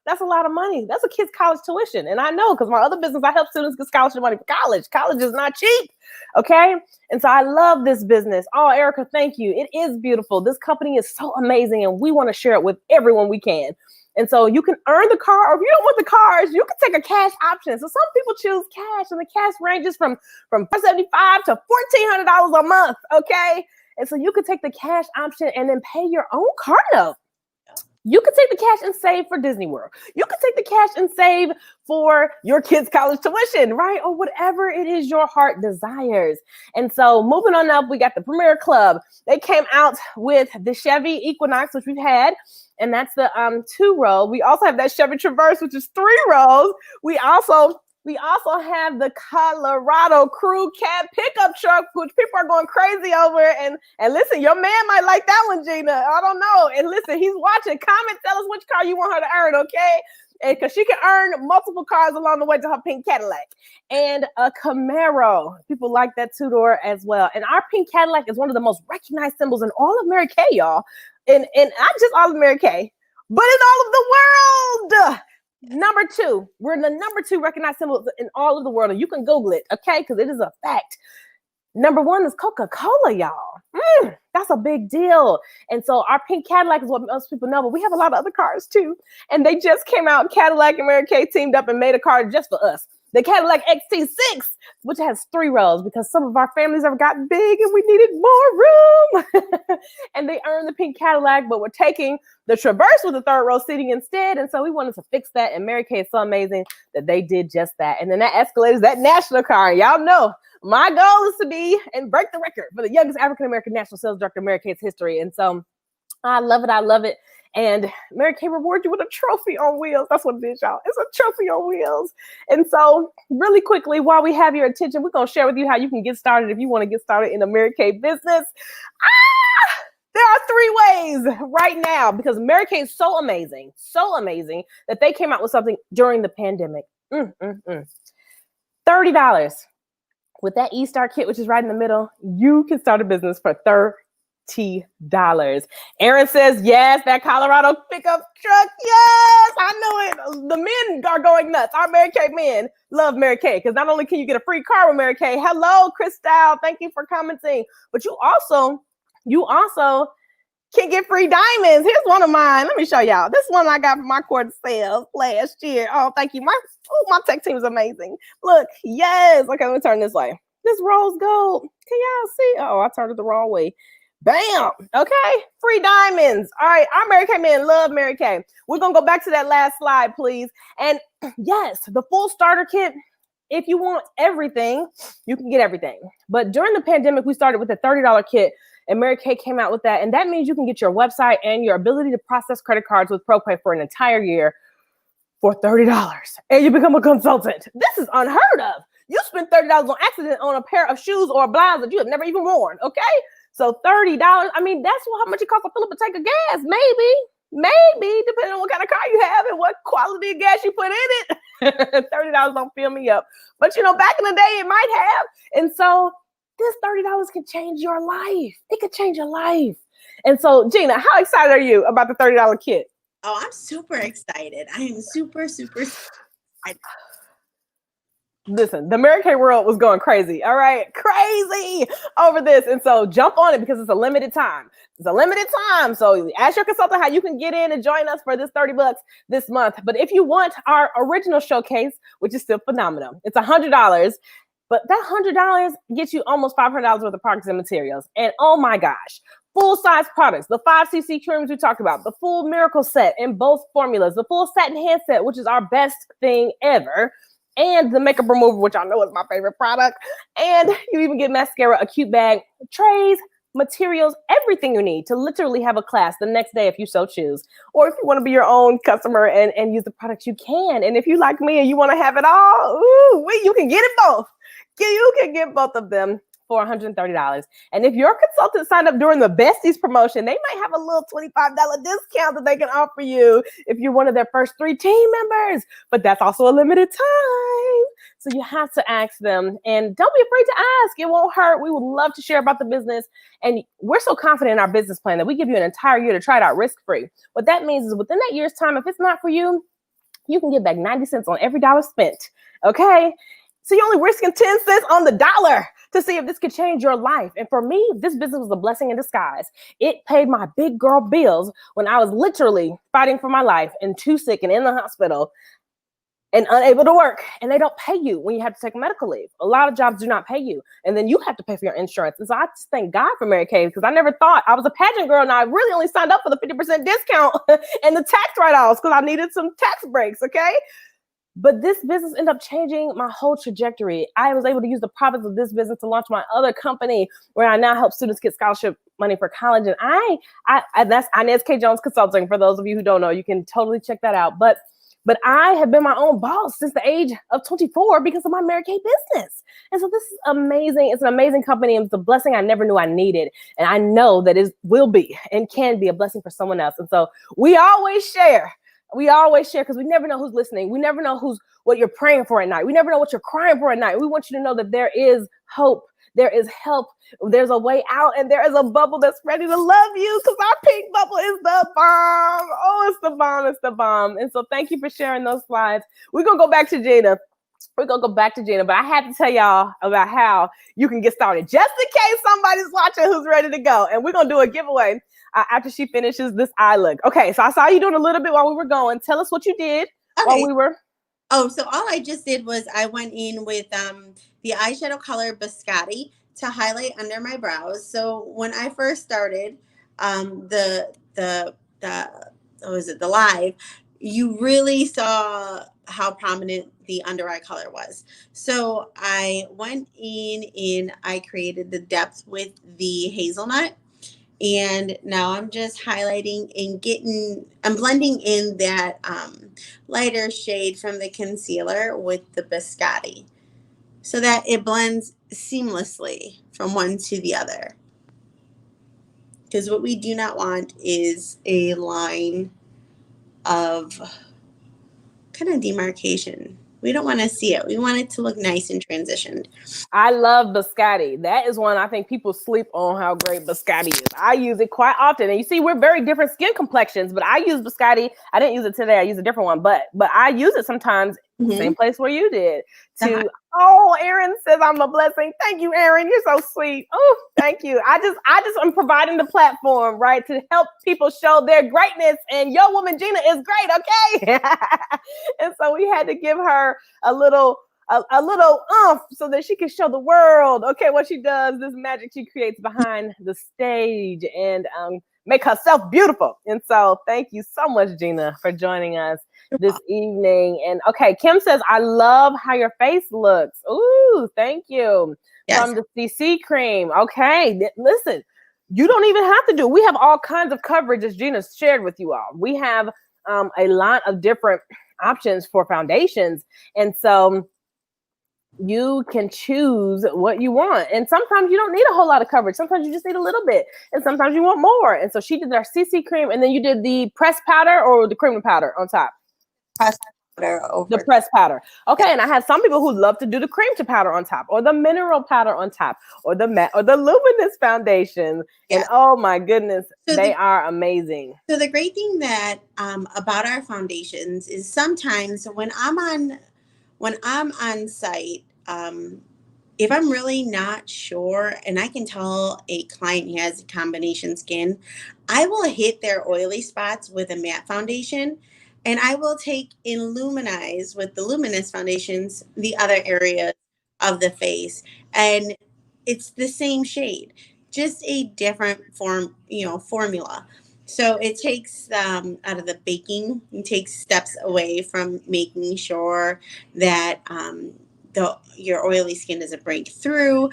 that's a lot of money. That's a kid's college tuition. And I know, because my other business, I help students get scholarship money for college. College is not cheap, okay? And so I love this business. Oh, Erica, thank you. It is beautiful. This company is so amazing, and we want to share it with everyone we can. And so you can earn the car, or if you don't want the cars, you can take a cash option. So some people choose cash, and the cash ranges from $475 to $1,400 a month, okay? And so you can take the cash option and then pay your own car note. You could take the cash and save for Disney World. You could take the cash and save for your kids' college tuition, right? Or whatever it is your heart desires. And so moving on up, we got the Premier Club. They came out with the Chevy Equinox, which we've had, and that's the 2-row. We also have that Chevy Traverse, which is 3 rows. We also have the Colorado Crew Cab pickup truck, which people are going crazy over. And listen, your man might like that one, Gina. I don't know. And listen, he's watching. Comment, tell us which car you want her to earn, okay? And because she can earn multiple cars along the way to her pink Cadillac. And a Camaro. People like that 2-door as well. And our pink Cadillac is one of the most recognized symbols in all of Mary Kay, y'all. And not just all of Mary Kay, but in all of the world. Number 2, we're the number 2 recognized symbol in all of the world, and you can Google it, okay? Because it is a fact. Number 1 is Coca-Cola, y'all. That's a big deal. And so our pink Cadillac is what most people know, but we have a lot of other cars too. And they just came out. Cadillac and Mary Kay teamed up and made a car just for us. The Cadillac XT6, which has 3 rows because some of our families have gotten big and we needed more room. And they earned the pink Cadillac, but we're taking the Traverse with the 3rd row seating instead. And so we wanted to fix that. And Mary Kay is so amazing that they did just that. And then that Escalade is that national car. Y'all know my goal is to be and break the record for the youngest African-American national sales director in Mary Kay's history. And so I love it. I love it. And Mary Kay rewards you with a trophy on wheels. That's what it is, y'all. It's a trophy on wheels. And so really quickly, while we have your attention, we're going to share with you how you can get started if you want to get started in a Mary Kay business. There are 3 ways right now because Mary Kay is so amazing that they came out with something during the pandemic. $30. With that E-Star kit, which is right in the middle, you can start a business for $30. Aaron says, yes, that Colorado pickup truck. Yes, I know it. The men are going nuts. Our Mary Kay men love Mary Kay because not only can you get a free car with Mary Kay. Hello, Crystal. Thank you for commenting. But you also You also can get free diamonds. Here's one of mine. Let me show y'all. This one I got from my quarter sales last year. Oh, thank you. My tech team is amazing. Look, yes. Okay, let me turn this way. This rose gold. Can y'all see? Oh, I turned it the wrong way. Bam. Okay, free diamonds. All right, our Mary Kay men love Mary Kay. We're going to go back to that last slide, please. And yes, the full starter kit. If you want everything, you can get everything. But during the pandemic, we started with a $30 kit. And Mary Kay came out with that. And that means you can get your website and your ability to process credit cards with ProPay for an entire year for $30. And you become a consultant. This is unheard of. You spend $30 on accident on a pair of shoes or a blouse that you have never even worn, okay? So $30, I mean, that's how much it costs to fill up a tank of gas, maybe, depending on what kind of car you have and what quality of gas you put in it. $30 don't fill me up. But, back in the day, it might have. And so this $30 can change your life. It could change your life. And so, Gina, how excited are you about the $30 kit? Oh, I'm super excited. I am super excited. Listen, the Mary Kay world was going crazy. All right. Crazy over this. And so jump on it because it's a limited time. It's a limited time. So ask your consultant how you can get in and join us for this $30 this month. But if you want our original showcase, which is still phenomenal, it's $100. But that $100 gets you almost $500 worth of products and materials. And oh my gosh, full-size products, the 5cc creams we talked about, the full miracle set in both formulas, the full satin hand set, which is our best thing ever, and the makeup remover, which I know is my favorite product. And you even get mascara, a cute bag, trays, materials, everything you need to literally have a class the next day if you so choose. Or if you want to be your own customer and use the products, you can. And if you like me and you want to have it all, you can get it both. You can get both of them for $130. And if your consultant signed up during the Besties promotion, they might have a little $25 discount that they can offer you if you're one of their first 3 team members. But that's also a limited time. So you have to ask them. And don't be afraid to ask. It won't hurt. We would love to share about the business. And we're so confident in our business plan that we give you an entire year to try it out risk-free. What that means is within that year's time, if it's not for you, you can get back 90 cents on every dollar spent. Okay? So you're only risking 10 cents on the dollar to see if this could change your life. And for me, this business was a blessing in disguise. It paid my big girl bills when I was literally fighting for my life and too sick and in the hospital and unable to work. And they don't pay you when you have to take medical leave. A lot of jobs do not pay you. And then you have to pay for your insurance. And so I just thank God for Mary Kay because I never thought I was a pageant girl. And I really only signed up for the 50% discount and the tax write-offs because I needed some tax breaks, okay? But this business ended up changing my whole trajectory. I was able to use the profits of this business to launch my other company where I now help students get scholarship money for college. And that's Inez K. Jones Consulting. For those of you who don't know, you can totally check that out. But I have been my own boss since the age of 24 because of my Mary Kay business. And so this is amazing. It's an amazing company. And it's a blessing I never knew I needed. And I know that it will be and can be a blessing for someone else. And so we always share. Because we never know who's listening. We never know what you're praying for at night. We never know what you're crying for at night. We want you to know that there is hope. There is help. There's a way out. And there is a bubble that's ready to love you because our pink bubble is the bomb. Oh, it's the bomb. It's the bomb. And so thank you for sharing those slides. We're going to go back to Gina. But I had to tell y'all about how you can get started just in case somebody's watching who's ready to go. And we're going to do a giveaway after she finishes this eye look. Okay, so I saw you doing a little bit while we were going. Tell us what you did while we were. Oh, so all I just did was I went in with the eyeshadow color Biscotti to highlight under my brows. So when I first started the live, you really saw how prominent the under eye color was. So I went in and I created the depth with the hazelnut. And now I'm just highlighting and I'm blending in that lighter shade from the concealer with the Biscotti so that it blends seamlessly from one to the other. Because what we do not want is a line of kind of demarcation. We don't want to see it. We want it to look nice and transitioned. I love Biscotti. That is one I think people sleep on how great Biscotti is. I use it quite often. And you see, we're very different skin complexions, but I use Biscotti. I didn't use it today. I use a different one, but I use it sometimes Same place where you did. Uh-huh. Oh, Erin says I'm a blessing. Thank you, Erin. You're so sweet. Oh, thank you. I just am providing the platform, right, to help people show their greatness. And your woman Gina is great, okay? And so we had to give her a little oomph so that she can show the world, okay, what she does, this magic she creates behind the stage, and make herself beautiful. And so thank you so much, Gina, for joining us this evening. And okay, Kim says, I love how your face looks. Ooh, thank you. Yes. From the CC cream. Okay, listen, you don't even have to do it. We have all kinds of coverage, as Gina shared with you all. We have a lot of different options for foundations. And so you can choose what you want. And sometimes you don't need a whole lot of coverage. Sometimes you just need a little bit. And sometimes you want more. And so she did our CC cream, and then you did the pressed powder or the cream and powder on top? Pressed powder over. The pressed powder. Okay, and I have some people who love to do the cream to powder on top, or the mineral powder on top, or the matte, or the luminous foundation. Yeah. And oh my goodness, so they are amazing. So the great thing that about our foundations is sometimes when I'm on site, if I'm really not sure and I can tell a client has a combination skin, I will hit their oily spots with a matte foundation, and I will take and luminize with the luminous foundations the other areas of the face. And it's the same shade, just a different formula. So it takes out of the baking, it takes steps away from making sure that your oily skin doesn't break through.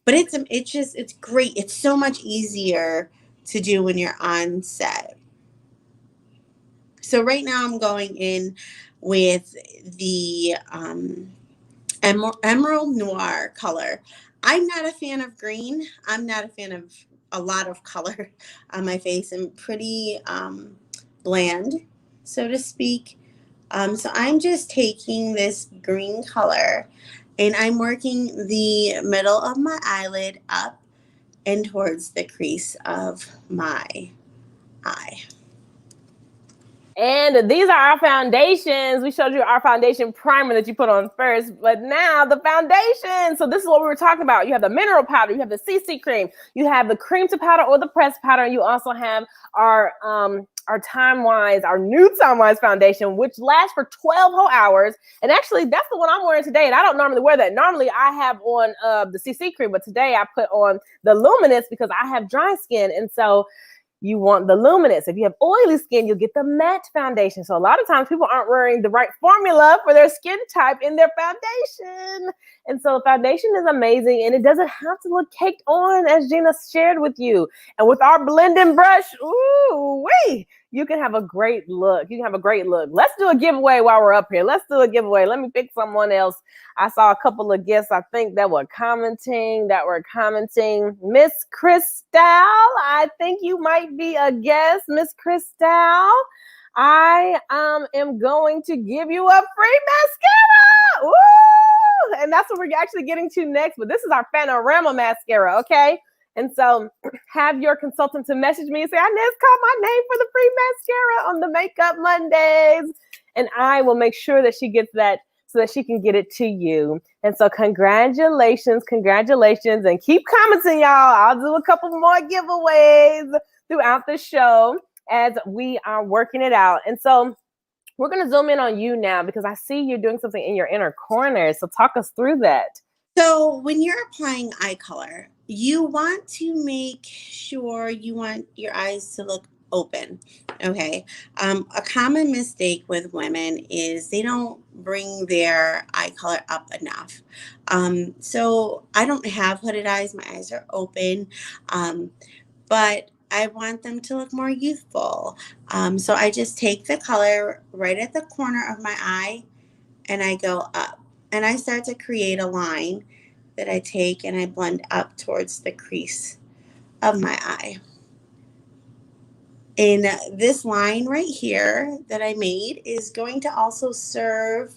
But it's great. It's so much easier to do when you're on set. So right now I'm going in with the Emerald Noir color. I'm not a fan of green. I'm not a fan of a lot of color on my face. I'm pretty bland, so to speak. So I'm just taking this green color and I'm working the middle of my eyelid up and towards the crease of my eye. And these are our foundations. We showed you our foundation primer that you put on first, but now the foundation. So this is what we were talking about. You have the mineral powder, you have the CC cream, you have the cream to powder or the pressed powder, and you also have our Time-Wise, our new Time-Wise foundation, which lasts for 12 whole hours. And actually, that's the one I'm wearing today. And I don't normally wear that. Normally, I have on the CC cream, but today I put on the luminous because I have dry skin. And so you want the luminous. If you have oily skin, you'll get the matte foundation. So a lot of times people aren't wearing the right formula for their skin type in their foundation. And so foundation is amazing, and it doesn't have to look caked on, as Gina shared with you. And with our blending brush, you can have a great look. You can have a great look. Let's do a giveaway while we're up here. Let's do a giveaway. Let me pick someone else. I saw a couple of guests, I think, that were commenting. Miss Christelle, I think you might be a guest. Miss Christelle, I am going to give you a free mascara. Woo! And that's what we're actually getting to next. But this is our Panorama mascara, okay? And so have your consultant to message me and say, Inez, call my name for the free mascara on the Makeup Mondays. And I will make sure that she gets that so that she can get it to you. And so congratulations, and keep commenting, y'all. I'll do a couple more giveaways throughout the show as we are working it out. And so we're going to zoom in on you now because I see you're doing something in your inner corner. So talk us through that. So when you're applying eye color, you want to make sure you want your eyes to look open. Okay. A common mistake with women is they don't bring their eye color up enough. So I don't have hooded eyes. My eyes are open. But I want them to look more youthful. So I just take the color right at the corner of my eye and I go up. And I start to create a line that I take and I blend up towards the crease of my eye. And this line right here that I made is going to also serve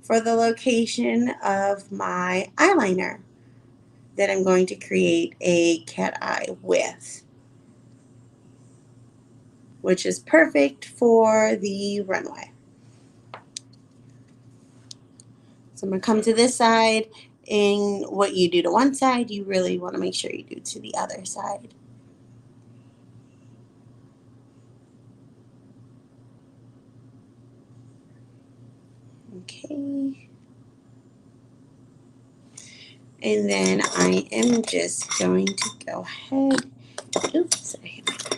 for the location of my eyeliner that I'm going to create a cat eye with, which is perfect for the runway. So I'm going to come to this side, and what you do to one side, you really want to make sure you do to the other side. Okay. And then I am just going to go ahead. Oops, I hit my pen.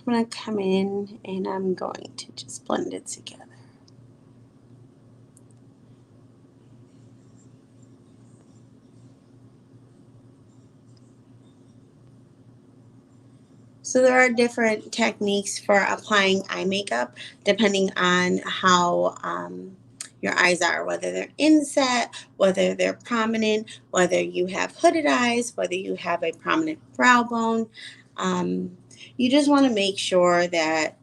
I'm going to come in and I'm going to just blend it together. So there are different techniques for applying eye makeup depending on how your eyes are, whether they're inset, whether they're prominent, whether you have hooded eyes, whether you have a prominent brow bone. You just want to make sure that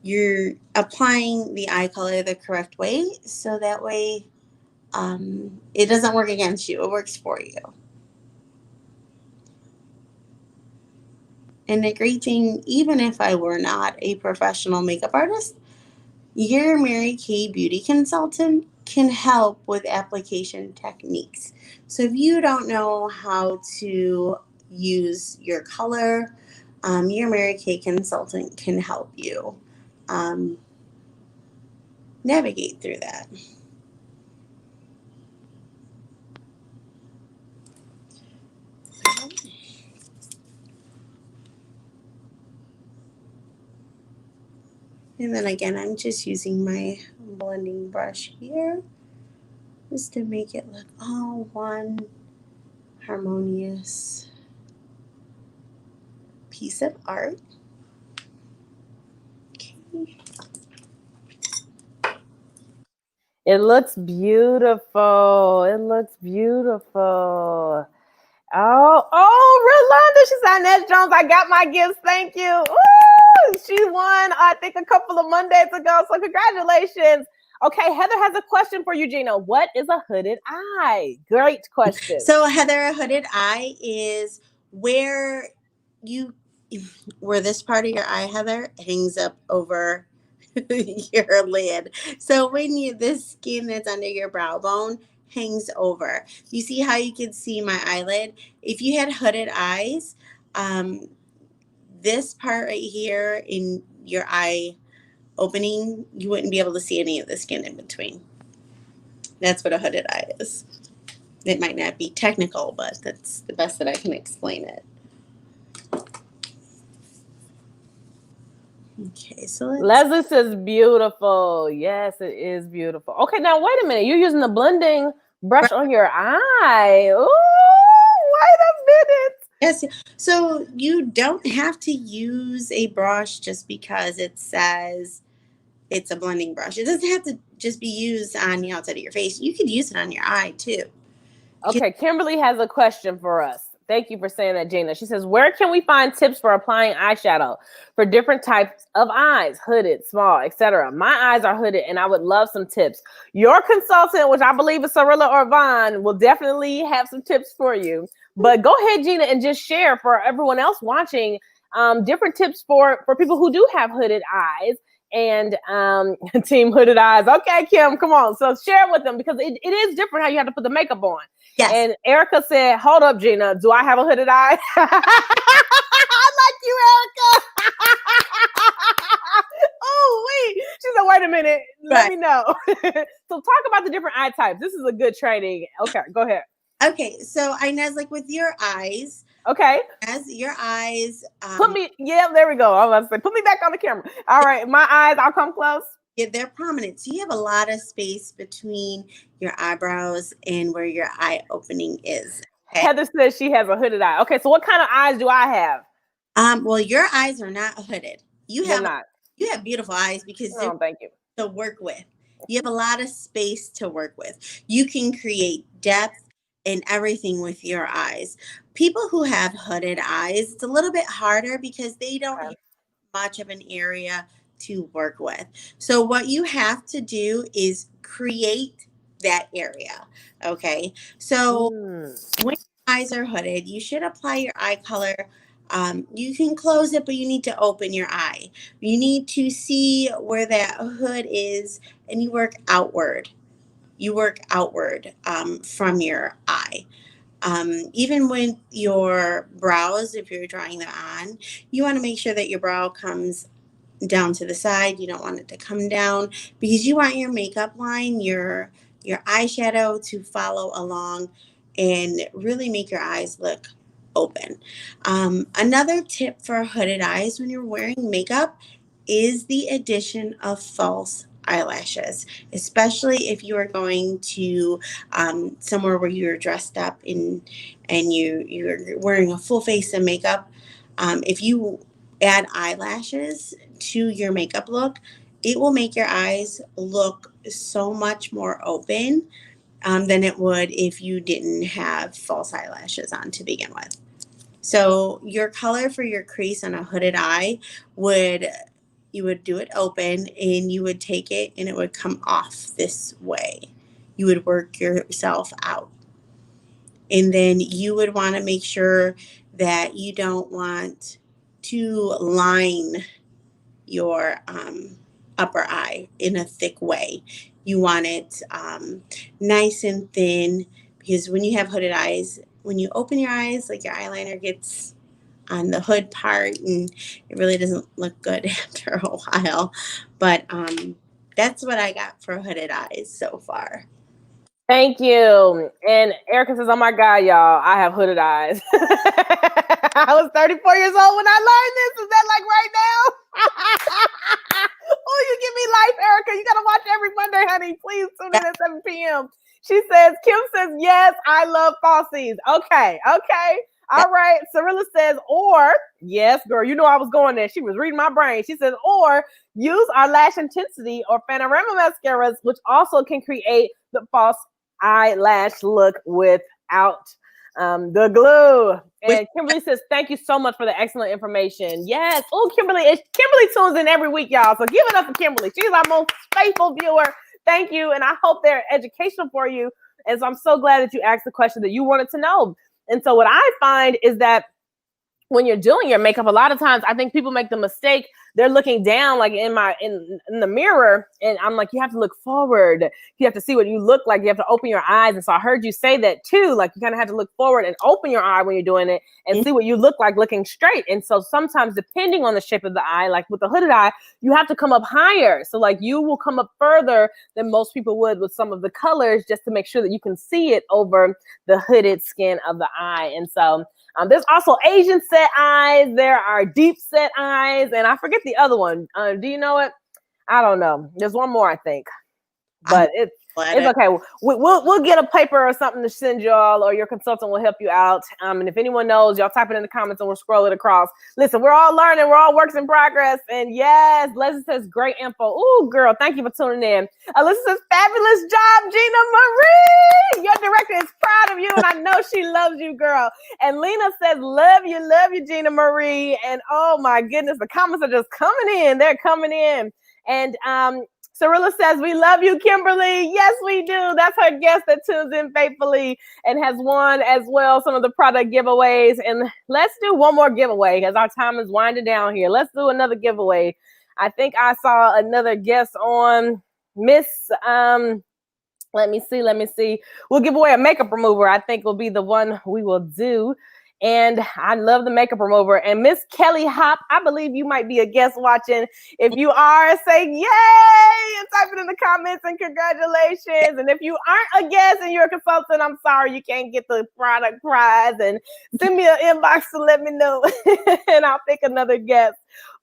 you're applying the eye color the correct way, so that way it doesn't work against you, it works for you. And the great thing, even if I were not a professional makeup artist, your Mary Kay beauty consultant can help with application techniques. So if you don't know how to use your color, your Mary Kay consultant can help you navigate through that. And then again, I'm just using my blending brush here just to make it look all one harmonious piece of art. Okay. It looks beautiful. It looks beautiful. Oh, Rolanda, she said, Inez Jones, I got my gifts. Thank you. Ooh, she won, I think, a couple of Mondays ago. So congratulations. Okay, Heather has a question for you, Gina. What is a hooded eye? Great question. So Heather, a hooded eye is where this part of your eye, Heather, hangs up over your lid. So when this skin that's under your brow bone hangs over, you see how you can see my eyelid? If you had hooded eyes, this part right here in your eye opening, you wouldn't be able to see any of the skin in between. That's what a hooded eye is. It might not be technical, but that's the best that I can explain it. Okay, so Leslie says beautiful. Yes, it is beautiful. Okay, now wait a minute. You're using the blending brush on your eye. Ooh, wait a minute. Yes, so you don't have to use a brush just because it says it's a blending brush. It doesn't have to just be used on the outside of your face. You could use it on your eye too. Okay, Kimberly has a question for us. Thank you for saying that, Gina. She says, where can we find tips for applying eyeshadow for different types of eyes, hooded, small, etc.? My eyes are hooded, and I would love some tips. Your consultant, which I believe is Cirilla or Vaughn, will definitely have some tips for you. But go ahead, Gina, and just share for everyone else watching different tips for people who do have hooded eyes. And team hooded eyes. Okay, Kim, come on. So share with them, because it is different how you have to put the makeup on. Yes. And Erica said, hold up, Gina, do I have a hooded eye? I like you, Erica. Oh, wait. She said, wait a minute. Let me know. So talk about the different eye types. This is a good training. Okay, go ahead. Okay, so Inez, like with your eyes. Okay. As your eyes. Put me, there we go. I was about to say, put me back on the camera. All right, my eyes, I'll come close. Yeah, they're prominent. So you have a lot of space between your eyebrows and where your eye opening is. Okay? Heather says she has a hooded eye. Okay, so what kind of eyes do I have? Well, your eyes are not hooded. You have beautiful eyes because they're thank you. To work with. You have a lot of space to work with. You can create depth and everything with your eyes. People who have hooded eyes, it's a little bit harder because they don't have much of an area to work with. So what you have to do is create that area. Okay. So when your eyes are hooded, you should apply your eye color You can close it, but you need to open your eye. You need to see where that hood is, and you work outward. You work outward from your eye. Even with your brows, if you're drawing them on, you want to make sure that your brow comes down to the side. You don't want it to come down because you want your makeup line, your eyeshadow to follow along and really make your eyes look open. Another tip for hooded eyes when you're wearing makeup is the addition of false eyelashes, especially if you are going to somewhere where you're dressed up in and you're wearing a full face of makeup. If you add eyelashes to your makeup look, it will make your eyes look so much more open than it would if you didn't have false eyelashes on to begin with. So your color for your crease on a hooded eye would you would do it open and you would take it and it would come off this way. You would work yourself out. And then you would want to make sure that you don't want to line your upper eye in a thick way. You want it nice and thin because when you have hooded eyes, when you open your eyes, like your eyeliner gets on the hood part and it really doesn't look good after a while. But that's what I got for hooded eyes so far. Thank you. And Erica says, "Oh my God, y'all, I have hooded eyes." I was 34 years old when I learned this. Is that like right now? Oh, you give me life, Erica. You gotta watch every Monday, honey. Please tune in at 7 p.m. She says, Kim says, yes, I love falsies. Okay. All right. Cirilla says, or, yes, girl, you know I was going there. She was reading my brain. She says, or use our lash intensity or panorama mascaras, which also can create the false eyelash look without the glue. And Kimberly says, thank you so much for the excellent information. Yes. Oh, Kimberly tunes in every week, y'all. So give it up for Kimberly. She's our most faithful viewer. Thank you. And I hope they're educational for you. And so I'm so glad that you asked the question that you wanted to know. And so what I find is that when you're doing your makeup, a lot of times I think people make the mistake. They're looking down like in the mirror, and I'm like, you have to look forward. You have to see what you look like. You have to open your eyes. And so I heard you say that too. Like you kind of have to look forward and open your eye when you're doing it and see what you look like looking straight. And so sometimes depending on the shape of the eye, like with the hooded eye, you have to come up higher. So like you will come up further than most people would with some of the colors just to make sure that you can see it over the hooded skin of the eye. And so there's also Asian set eyes. There are deep set eyes. And I forget the other one. Do you know it? I don't know. There's one more, I think. But it's okay. We'll get a paper or something to send y'all, or your consultant will help you out. And if anyone knows, y'all type it in the comments and we'll scroll it across. Listen, we're all learning. We're all works in progress. And yes, Leslie says great info. Ooh, girl, thank you for tuning in. Alyssa says fabulous job, Gina Marie. Your director is proud of you, and I know she loves you, girl. And Lena says love you, Gina Marie. And oh my goodness, the comments are just coming in. They're coming in. And Cirilla says, we love you, Kimberly. Yes, we do. That's her guest that tunes in faithfully and has won as well some of the product giveaways. And let's do one more giveaway because our time is winding down here. Let's do another giveaway. I think I saw another guest on Miss, let me see. We'll give away a makeup remover. I think will be the one we will do. And I love the makeup remover. And Miss Kelly Hop, I believe you might be a guest watching. If you are, say yay and type it in the comments and congratulations. And if you aren't a guest and you're a consultant, I'm sorry you can't get the product prize. And send me an inbox to let me know and I'll pick another guest.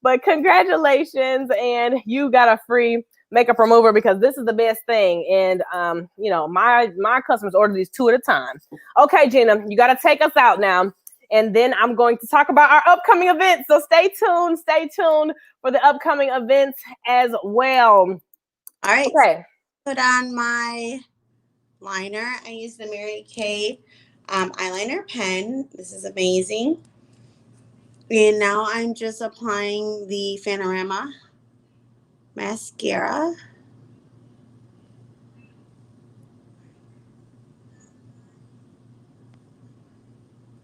But congratulations, and you got a free makeup remover because this is the best thing. And my customers order these 2 at a time. Okay, Gina, you got to take us out now. And then I'm going to talk about our upcoming events. So stay tuned for the upcoming events as well. All right. Okay. Put on my liner. I use the Mary Kay eyeliner pen. This is amazing. And now I'm just applying the Panorama mascara.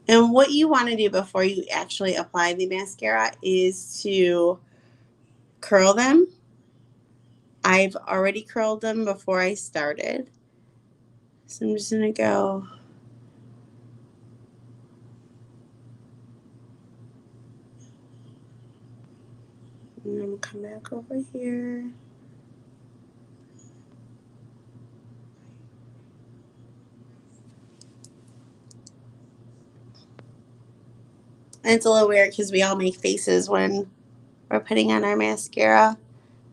And what you want to do before you actually apply the mascara is to curl them. I've already curled them before I started. So I'm just going to go. And I'm going to come back over here. And it's a little weird because we all make faces when we're putting on our mascara.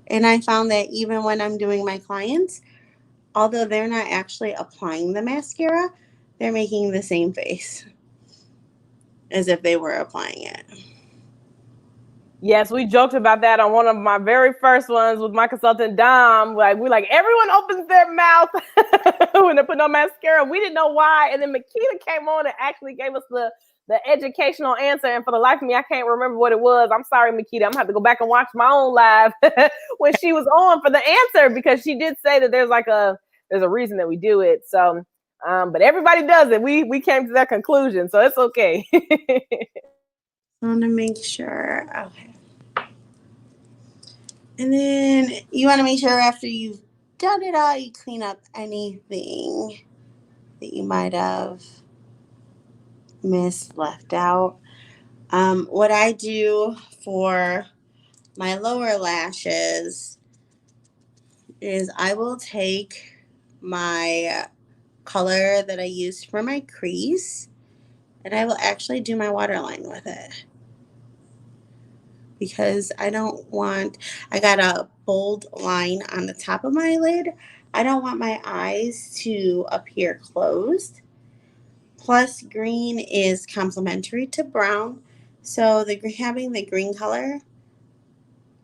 And I found that even when I'm doing my clients, although they're not actually applying the mascara, they're making the same face as if they were applying it. Yes, we joked about that on one of my very first ones with my consultant Dom. We're like everyone opens their mouth when they're putting on mascara. We didn't know why, and then Makita came on and actually gave us the educational answer. And for the life of me, I can't remember what it was. I'm sorry, Makita. I'm gonna have to go back and watch my own live when she was on for the answer, because she did say that there's a reason that we do it. So, but everybody does it. We came to that conclusion, so it's okay. I want to make sure. Okay. And then you want to make sure after you've done it all, you clean up anything that you might have missed, left out. What I do for my lower lashes is I will take my color that I used for my crease and I will actually do my waterline with it. Because I got a bold line on the top of my lid. I don't want my eyes to appear closed. Plus, green is complementary to brown. So having the green color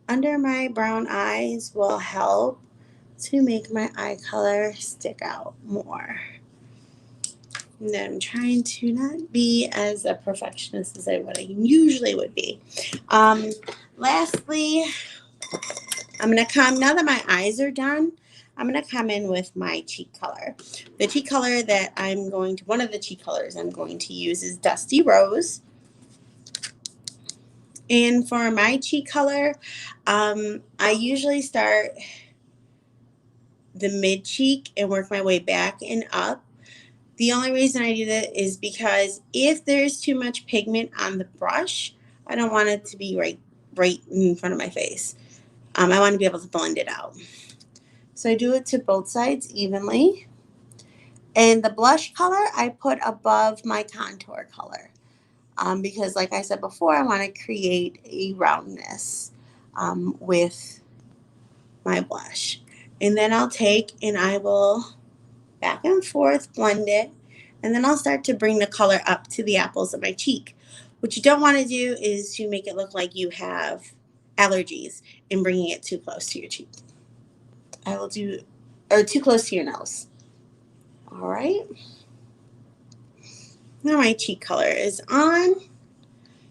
under my brown eyes will help to make my eye color stick out more. And I'm trying to not be as a perfectionist as I usually would be. Lastly, I'm going to now that my eyes are done, I'm going to come in with my cheek color. The cheek color that one of the cheek colors I'm going to use is Dusty Rose. And for my cheek color, I usually start the mid cheek and work my way back and up. The only reason I do that is because if there's too much pigment on the brush, I don't want it to be right in front of my face. I want to be able to blend it out. So I do it to both sides evenly. And the blush color I put above my contour color. Because like I said before, I want to create a roundness with my blush. And then I'll take and I will back and forth blend it. And then I'll start to bring the color up to the apples of my cheek. What you don't want to do is to make it look like you have allergies and bringing it too close to your cheek. Too close to your nose. All right. Now my cheek color is on.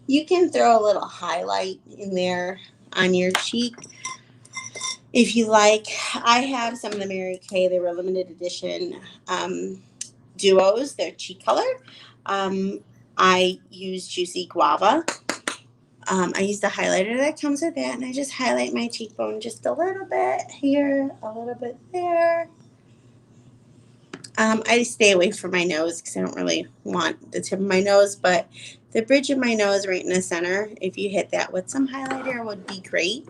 You can throw a little highlight in there on your cheek if you like. I have some of the Mary Kay. They were limited edition duos. Their cheek color. I use Juicy Guava. I use the highlighter that comes with that, and I just highlight my cheekbone just a little bit here, a little bit there. I stay away from my nose because I don't really want the tip of my nose, but the bridge of my nose right in the center, if you hit that with some highlighter, would be great.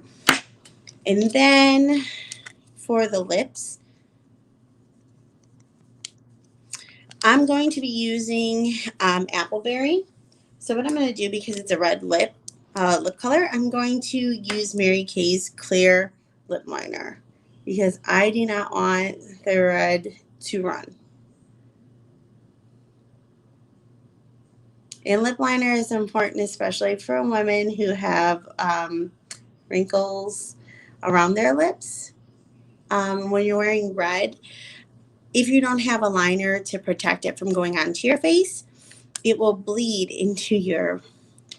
And then for the lips, I'm going to be using Appleberry. So what I'm going to do, because it's a red lip color, I'm going to use Mary Kay's clear lip liner because I do not want the red to run. And lip liner is important, especially for women who have wrinkles around their lips. When you're wearing red, if you don't have a liner to protect it from going onto your face, it will bleed into your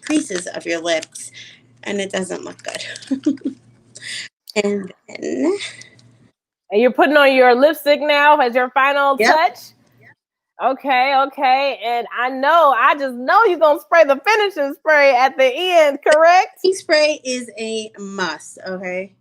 creases of your lips, and it doesn't look good. And then... And you're putting on your lipstick now as your final touch? Okay. And I just know you're going to spray the finishing spray at the end, correct? Spray is a must, okay?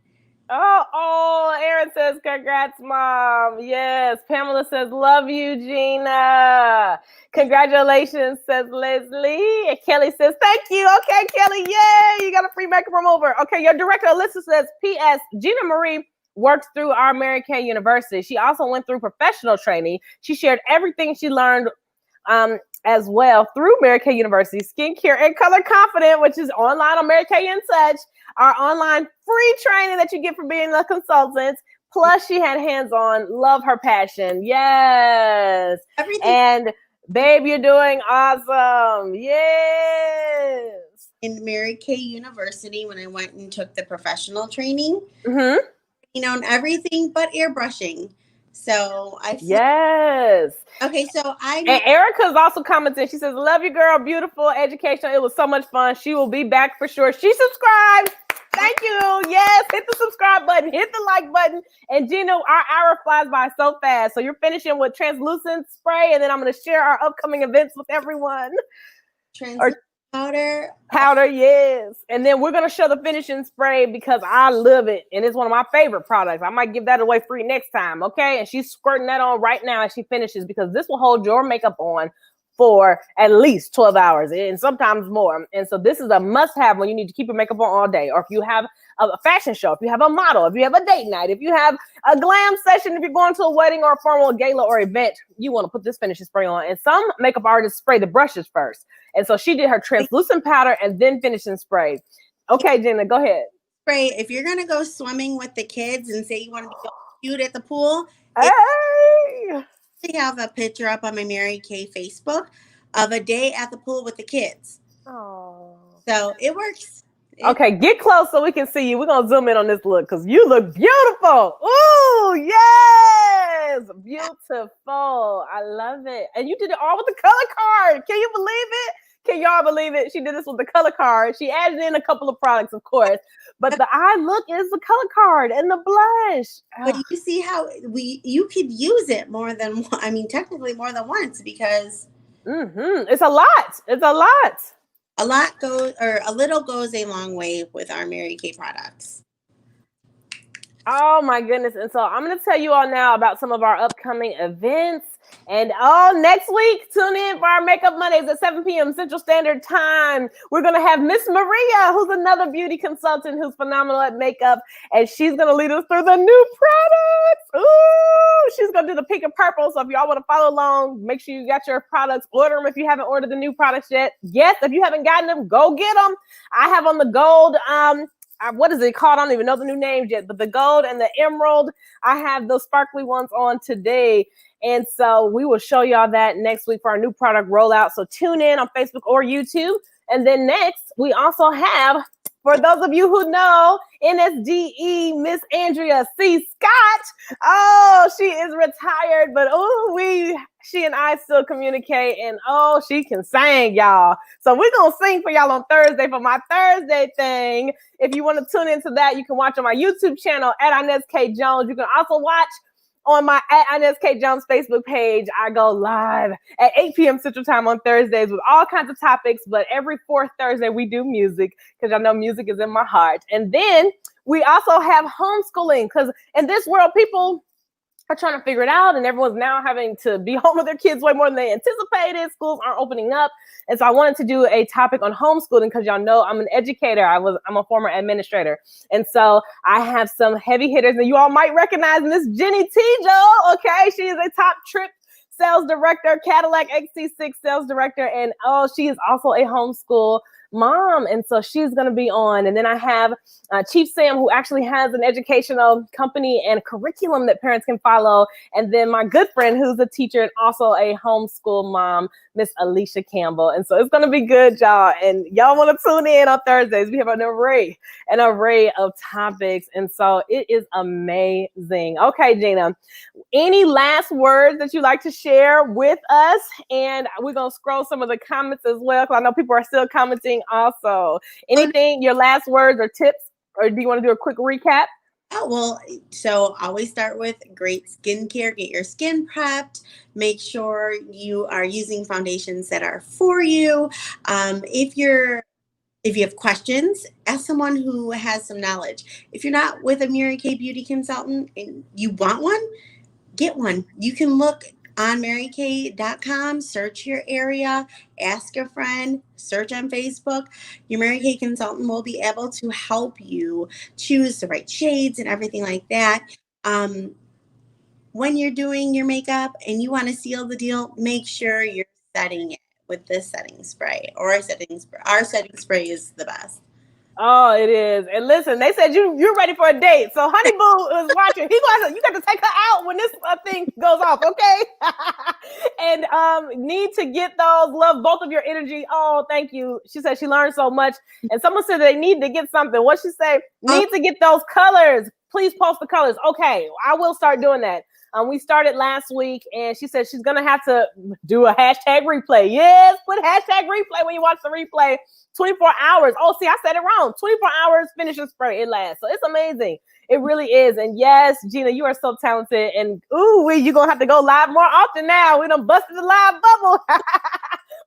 Aaron says, congrats, Mom. Yes. Pamela says, love you, Gina. Congratulations, says Leslie. And Kelly says, thank you. Okay, Kelly, yay. You got a free makeup remover. Okay, your director, Alyssa, says, P.S. Gina Marie works through our Mary Kay University. She also went through professional training. She shared everything she learned as well through Mary Kay University, Skincare and Color Confident, which is online on Mary Kay and such, our online free training that you get for being a consultant. Plus, she had hands-on, love her passion. Yes. Everything. And babe, you're doing awesome. Yes. In Mary Kay University, when I went and took the professional training, on everything but airbrushing. So yes. Okay, so and Erica's also commented. She says, "Love you, girl. Beautiful, educational. It was so much fun. She will be back for sure." She subscribed. Thank you. Yes, hit the subscribe button, hit the like button, and Gina, our hour flies by so fast. So you're finishing with translucent spray, and then I'm going to share our upcoming events with everyone. Powder, yes. And then we're going to show the finishing spray because I love it. And it's one of my favorite products. I might give that away free next time, okay? And she's squirting that on right now as she finishes because this will hold your makeup on for at least 12 hours and sometimes more. And so this is a must-have when you need to keep your makeup on all day. Or if you have a fashion show, if you have a model, if you have a date night, if you have a glam session, if you're going to a wedding or a formal gala or event, you want to put this finishing spray on. And some makeup artists spray the brushes first. And so she did her translucent powder and then finishing spray. Okay, Gina, go ahead. Spray, if you're going to go swimming with the kids and say you want to be cute at the pool, hey! I have a picture up on my Mary Kay Facebook of a day at the pool with the kids. Oh, so it works. Okay, get close so we can see you. We're gonna zoom in on this look because you look beautiful. Ooh, yes, beautiful. I love it. And you did it all with the color card. Can you believe it? Can y'all believe it? She did this with the color card. She added in a couple of products, of course, but the eye look is the color card and the blush. But you see how you could use it more than, technically more than once because it's a lot. It's a lot. A little goes a long way with our Mary Kay products. Oh my goodness. And so I'm going to tell you all now about some of our upcoming events. And next week, tune in for our Makeup Mondays at 7 p.m. Central Standard Time. We're going to have Miss Maria, who's another beauty consultant who's phenomenal at makeup. And she's going to lead us through the new products. Ooh, she's going to do the pink and purple. So if y'all want to follow along, make sure you got your products. Order them if you haven't ordered the new products yet. Yes, if you haven't gotten them, go get them. I have on the gold, what is it called? I don't even know the new names yet, but the gold and the emerald, I have those sparkly ones on today. And so we will show y'all that next week for our new product rollout. So tune in on Facebook or YouTube. And then next, we also have, for those of you who know, NSDE Miss Andrea C. Scott. Oh, she is retired, but she and I still communicate, and she can sing, y'all. So we're going to sing for y'all on Thursday for my Thursday thing. If you want to tune into that, you can watch on my YouTube channel at Inez K. Jones. You can also watch on my at Inez K. Jones Facebook page. I go live at 8 p.m. Central Time on Thursdays with all kinds of topics, but every fourth Thursday we do music because I know music is in my heart. And then we also have homeschooling because in this world, people are trying to figure it out, and everyone's now having to be home with their kids way more than they anticipated. Schools aren't opening up. And so I wanted to do a topic on homeschooling because y'all know I'm an educator. I'm a former administrator. And so I have some heavy hitters that you all might recognize. Miss Jenny Tijo, okay? She is a top trip sales director, Cadillac XT6 sales director. And she is also a homeschool mom. And so she's going to be on. And then I have Chief Sam, who actually has an educational company and curriculum that parents can follow. And then my good friend, who's a teacher and also a homeschool mom, Miss Alicia Campbell. And so it's going to be good, y'all. And y'all want to tune in on Thursdays. We have an array of topics. And so it is amazing. Okay, Gina, any last words that you like to share with us? And we're going to scroll some of the comments as well, because I know people are still commenting also. Anything, your last words or tips, or do you want to do a quick recap? Oh, well, so always start with great skincare. Get your skin prepped. Make sure you are using foundations that are for you. If you have questions, ask someone who has some knowledge. If you're not with a Mary Kay beauty consultant and you want one, get one. You can look on marykay.com, search your area, ask a friend, search on Facebook. Your Mary Kay consultant will be able to help you choose the right shades and everything like that. Um, when you're doing your makeup and you want to seal the deal, make sure you're setting it with this setting spray or a setting spray. Our setting spray is the best. Oh, it is. And listen, they said you're ready for a date. So Honey Boo is watching. You got to take her out when this thing goes off, okay? And need to get those. Love both of your energy. Oh, thank you. She said she learned so much. And someone said they need to get something. What she say? Need to get those colors. Please post the colors. Okay, I will start doing that. We started last week, and she said she's gonna have to do a hashtag replay. Yes, put hashtag replay when you watch the replay. 24 hours. Oh, see, I said it wrong. 24 hours finishing spray. It lasts. So it's amazing. It really is. And yes, Gina, you are so talented. And ooh, you're going to have to go live more often now. We done busted the live bubble.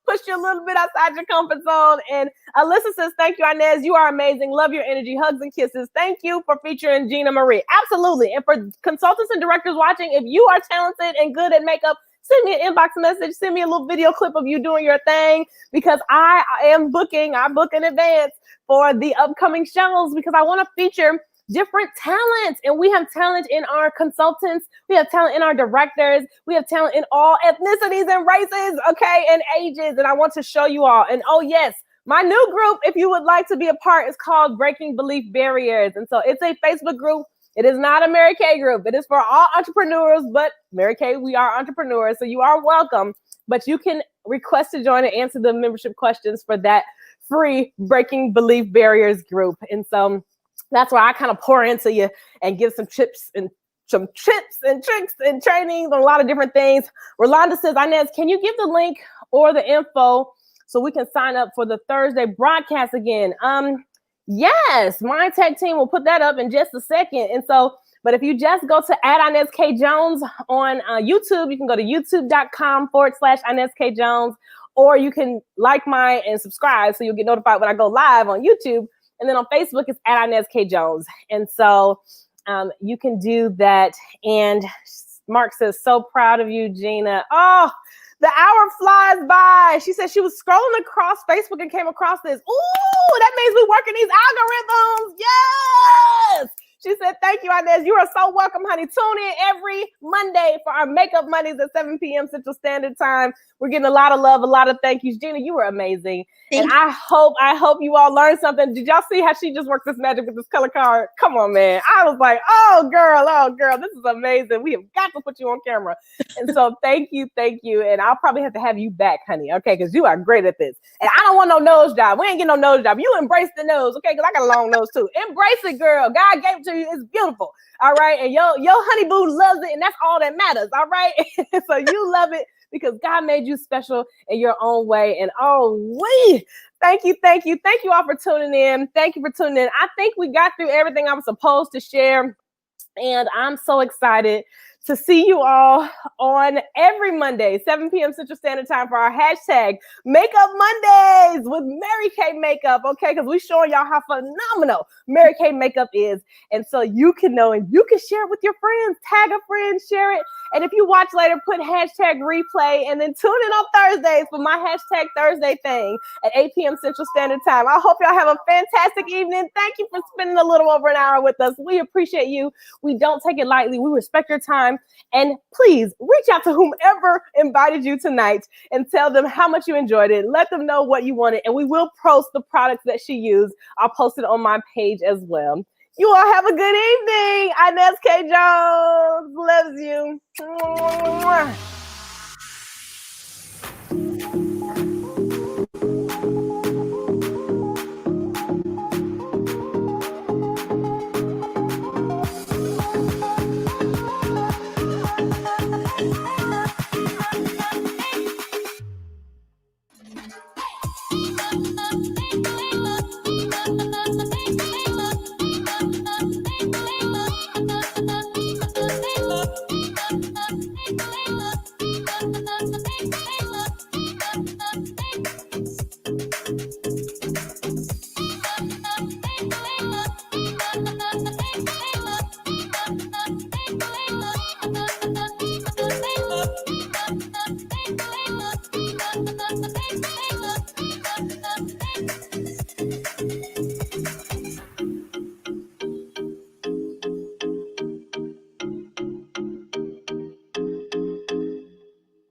Push you a little bit outside your comfort zone. And Alyssa says, thank you, Inez. You are amazing. Love your energy. Hugs and kisses. Thank you for featuring Gina Marie. Absolutely. And for consultants and directors watching, if you are talented and good at makeup, send me an inbox message. Send me a little video clip of you doing your thing, because I book in advance for the upcoming shows, because I want to feature different talents. And we have talent in our consultants. We have talent in our directors. We have talent in all ethnicities and races, okay, and ages. And I want to show you all. And oh, yes, my new group, if you would like to be a part, is called Breaking Belief Barriers. And so it's a Facebook group. It is not a Mary Kay group. It is for all entrepreneurs, but Mary Kay, we are entrepreneurs, so you are welcome. But you can request to join and answer the membership questions for that free Breaking Belief Barriers group. And so that's where I kind of pour into you and give some tips and tricks and trainings on a lot of different things. Rolanda says, Inez, can you give the link or the info so we can sign up for the Thursday broadcast again? Yes, my tech team will put that up in just a second. And so, but if you just go to @Inez K Jones on YouTube, you can go to youtube.com/Inez K Jones, or you can like mine and subscribe so you'll get notified when I go live on YouTube. And then on Facebook, it's @Inez K Jones. And so you can do that. And Mark says, so proud of you, Gina. Oh, the hour flies by. She said she was scrolling across Facebook and came across this. Ooh, that means we're working these algorithms. Yes. She said, thank you, Inez. You are so welcome, honey. Tune in every Monday for our Makeup Mondays at 7 p.m. Central Standard Time. We're getting a lot of love, a lot of thank yous. Gina, you were amazing. And I hope you all learned something. Did y'all see how she just worked this magic with this color card? Come on, man. I was like, oh, girl, this is amazing. We have got to put you on camera. And so thank you. And I'll probably have to have you back, honey, okay, because you are great at this. And I don't want no nose job. We ain't getting no nose job. You embrace the nose, okay, because I got a long nose, too. Embrace it, girl. God gave it to you. It's beautiful, all right? And your honey boo loves it, and that's all that matters, all right? So you love it because God made you special in your own way. And thank you all for tuning in. Thank you for tuning in. I think we got through everything I was supposed to share, and I'm so excited to see you all on every Monday, 7 p.m. Central Standard Time for our hashtag Makeup Mondays with Mary Kay Makeup, okay? Because we're showing y'all how phenomenal Mary Kay Makeup is. And so you can know and you can share it with your friends, tag a friend, share it. And if you watch later, put hashtag replay and then tune in on Thursdays for my hashtag Thursday thing at 8 p.m. Central Standard Time. I hope y'all have a fantastic evening. Thank you for spending a little over an hour with us. We appreciate you. We don't take it lightly. We respect your time. And please reach out to whomever invited you tonight and tell them how much you enjoyed it. Let them know what you wanted. And we will post the products that she used. I'll post it on my page as well. You all have a good evening. Inez K Jones loves you.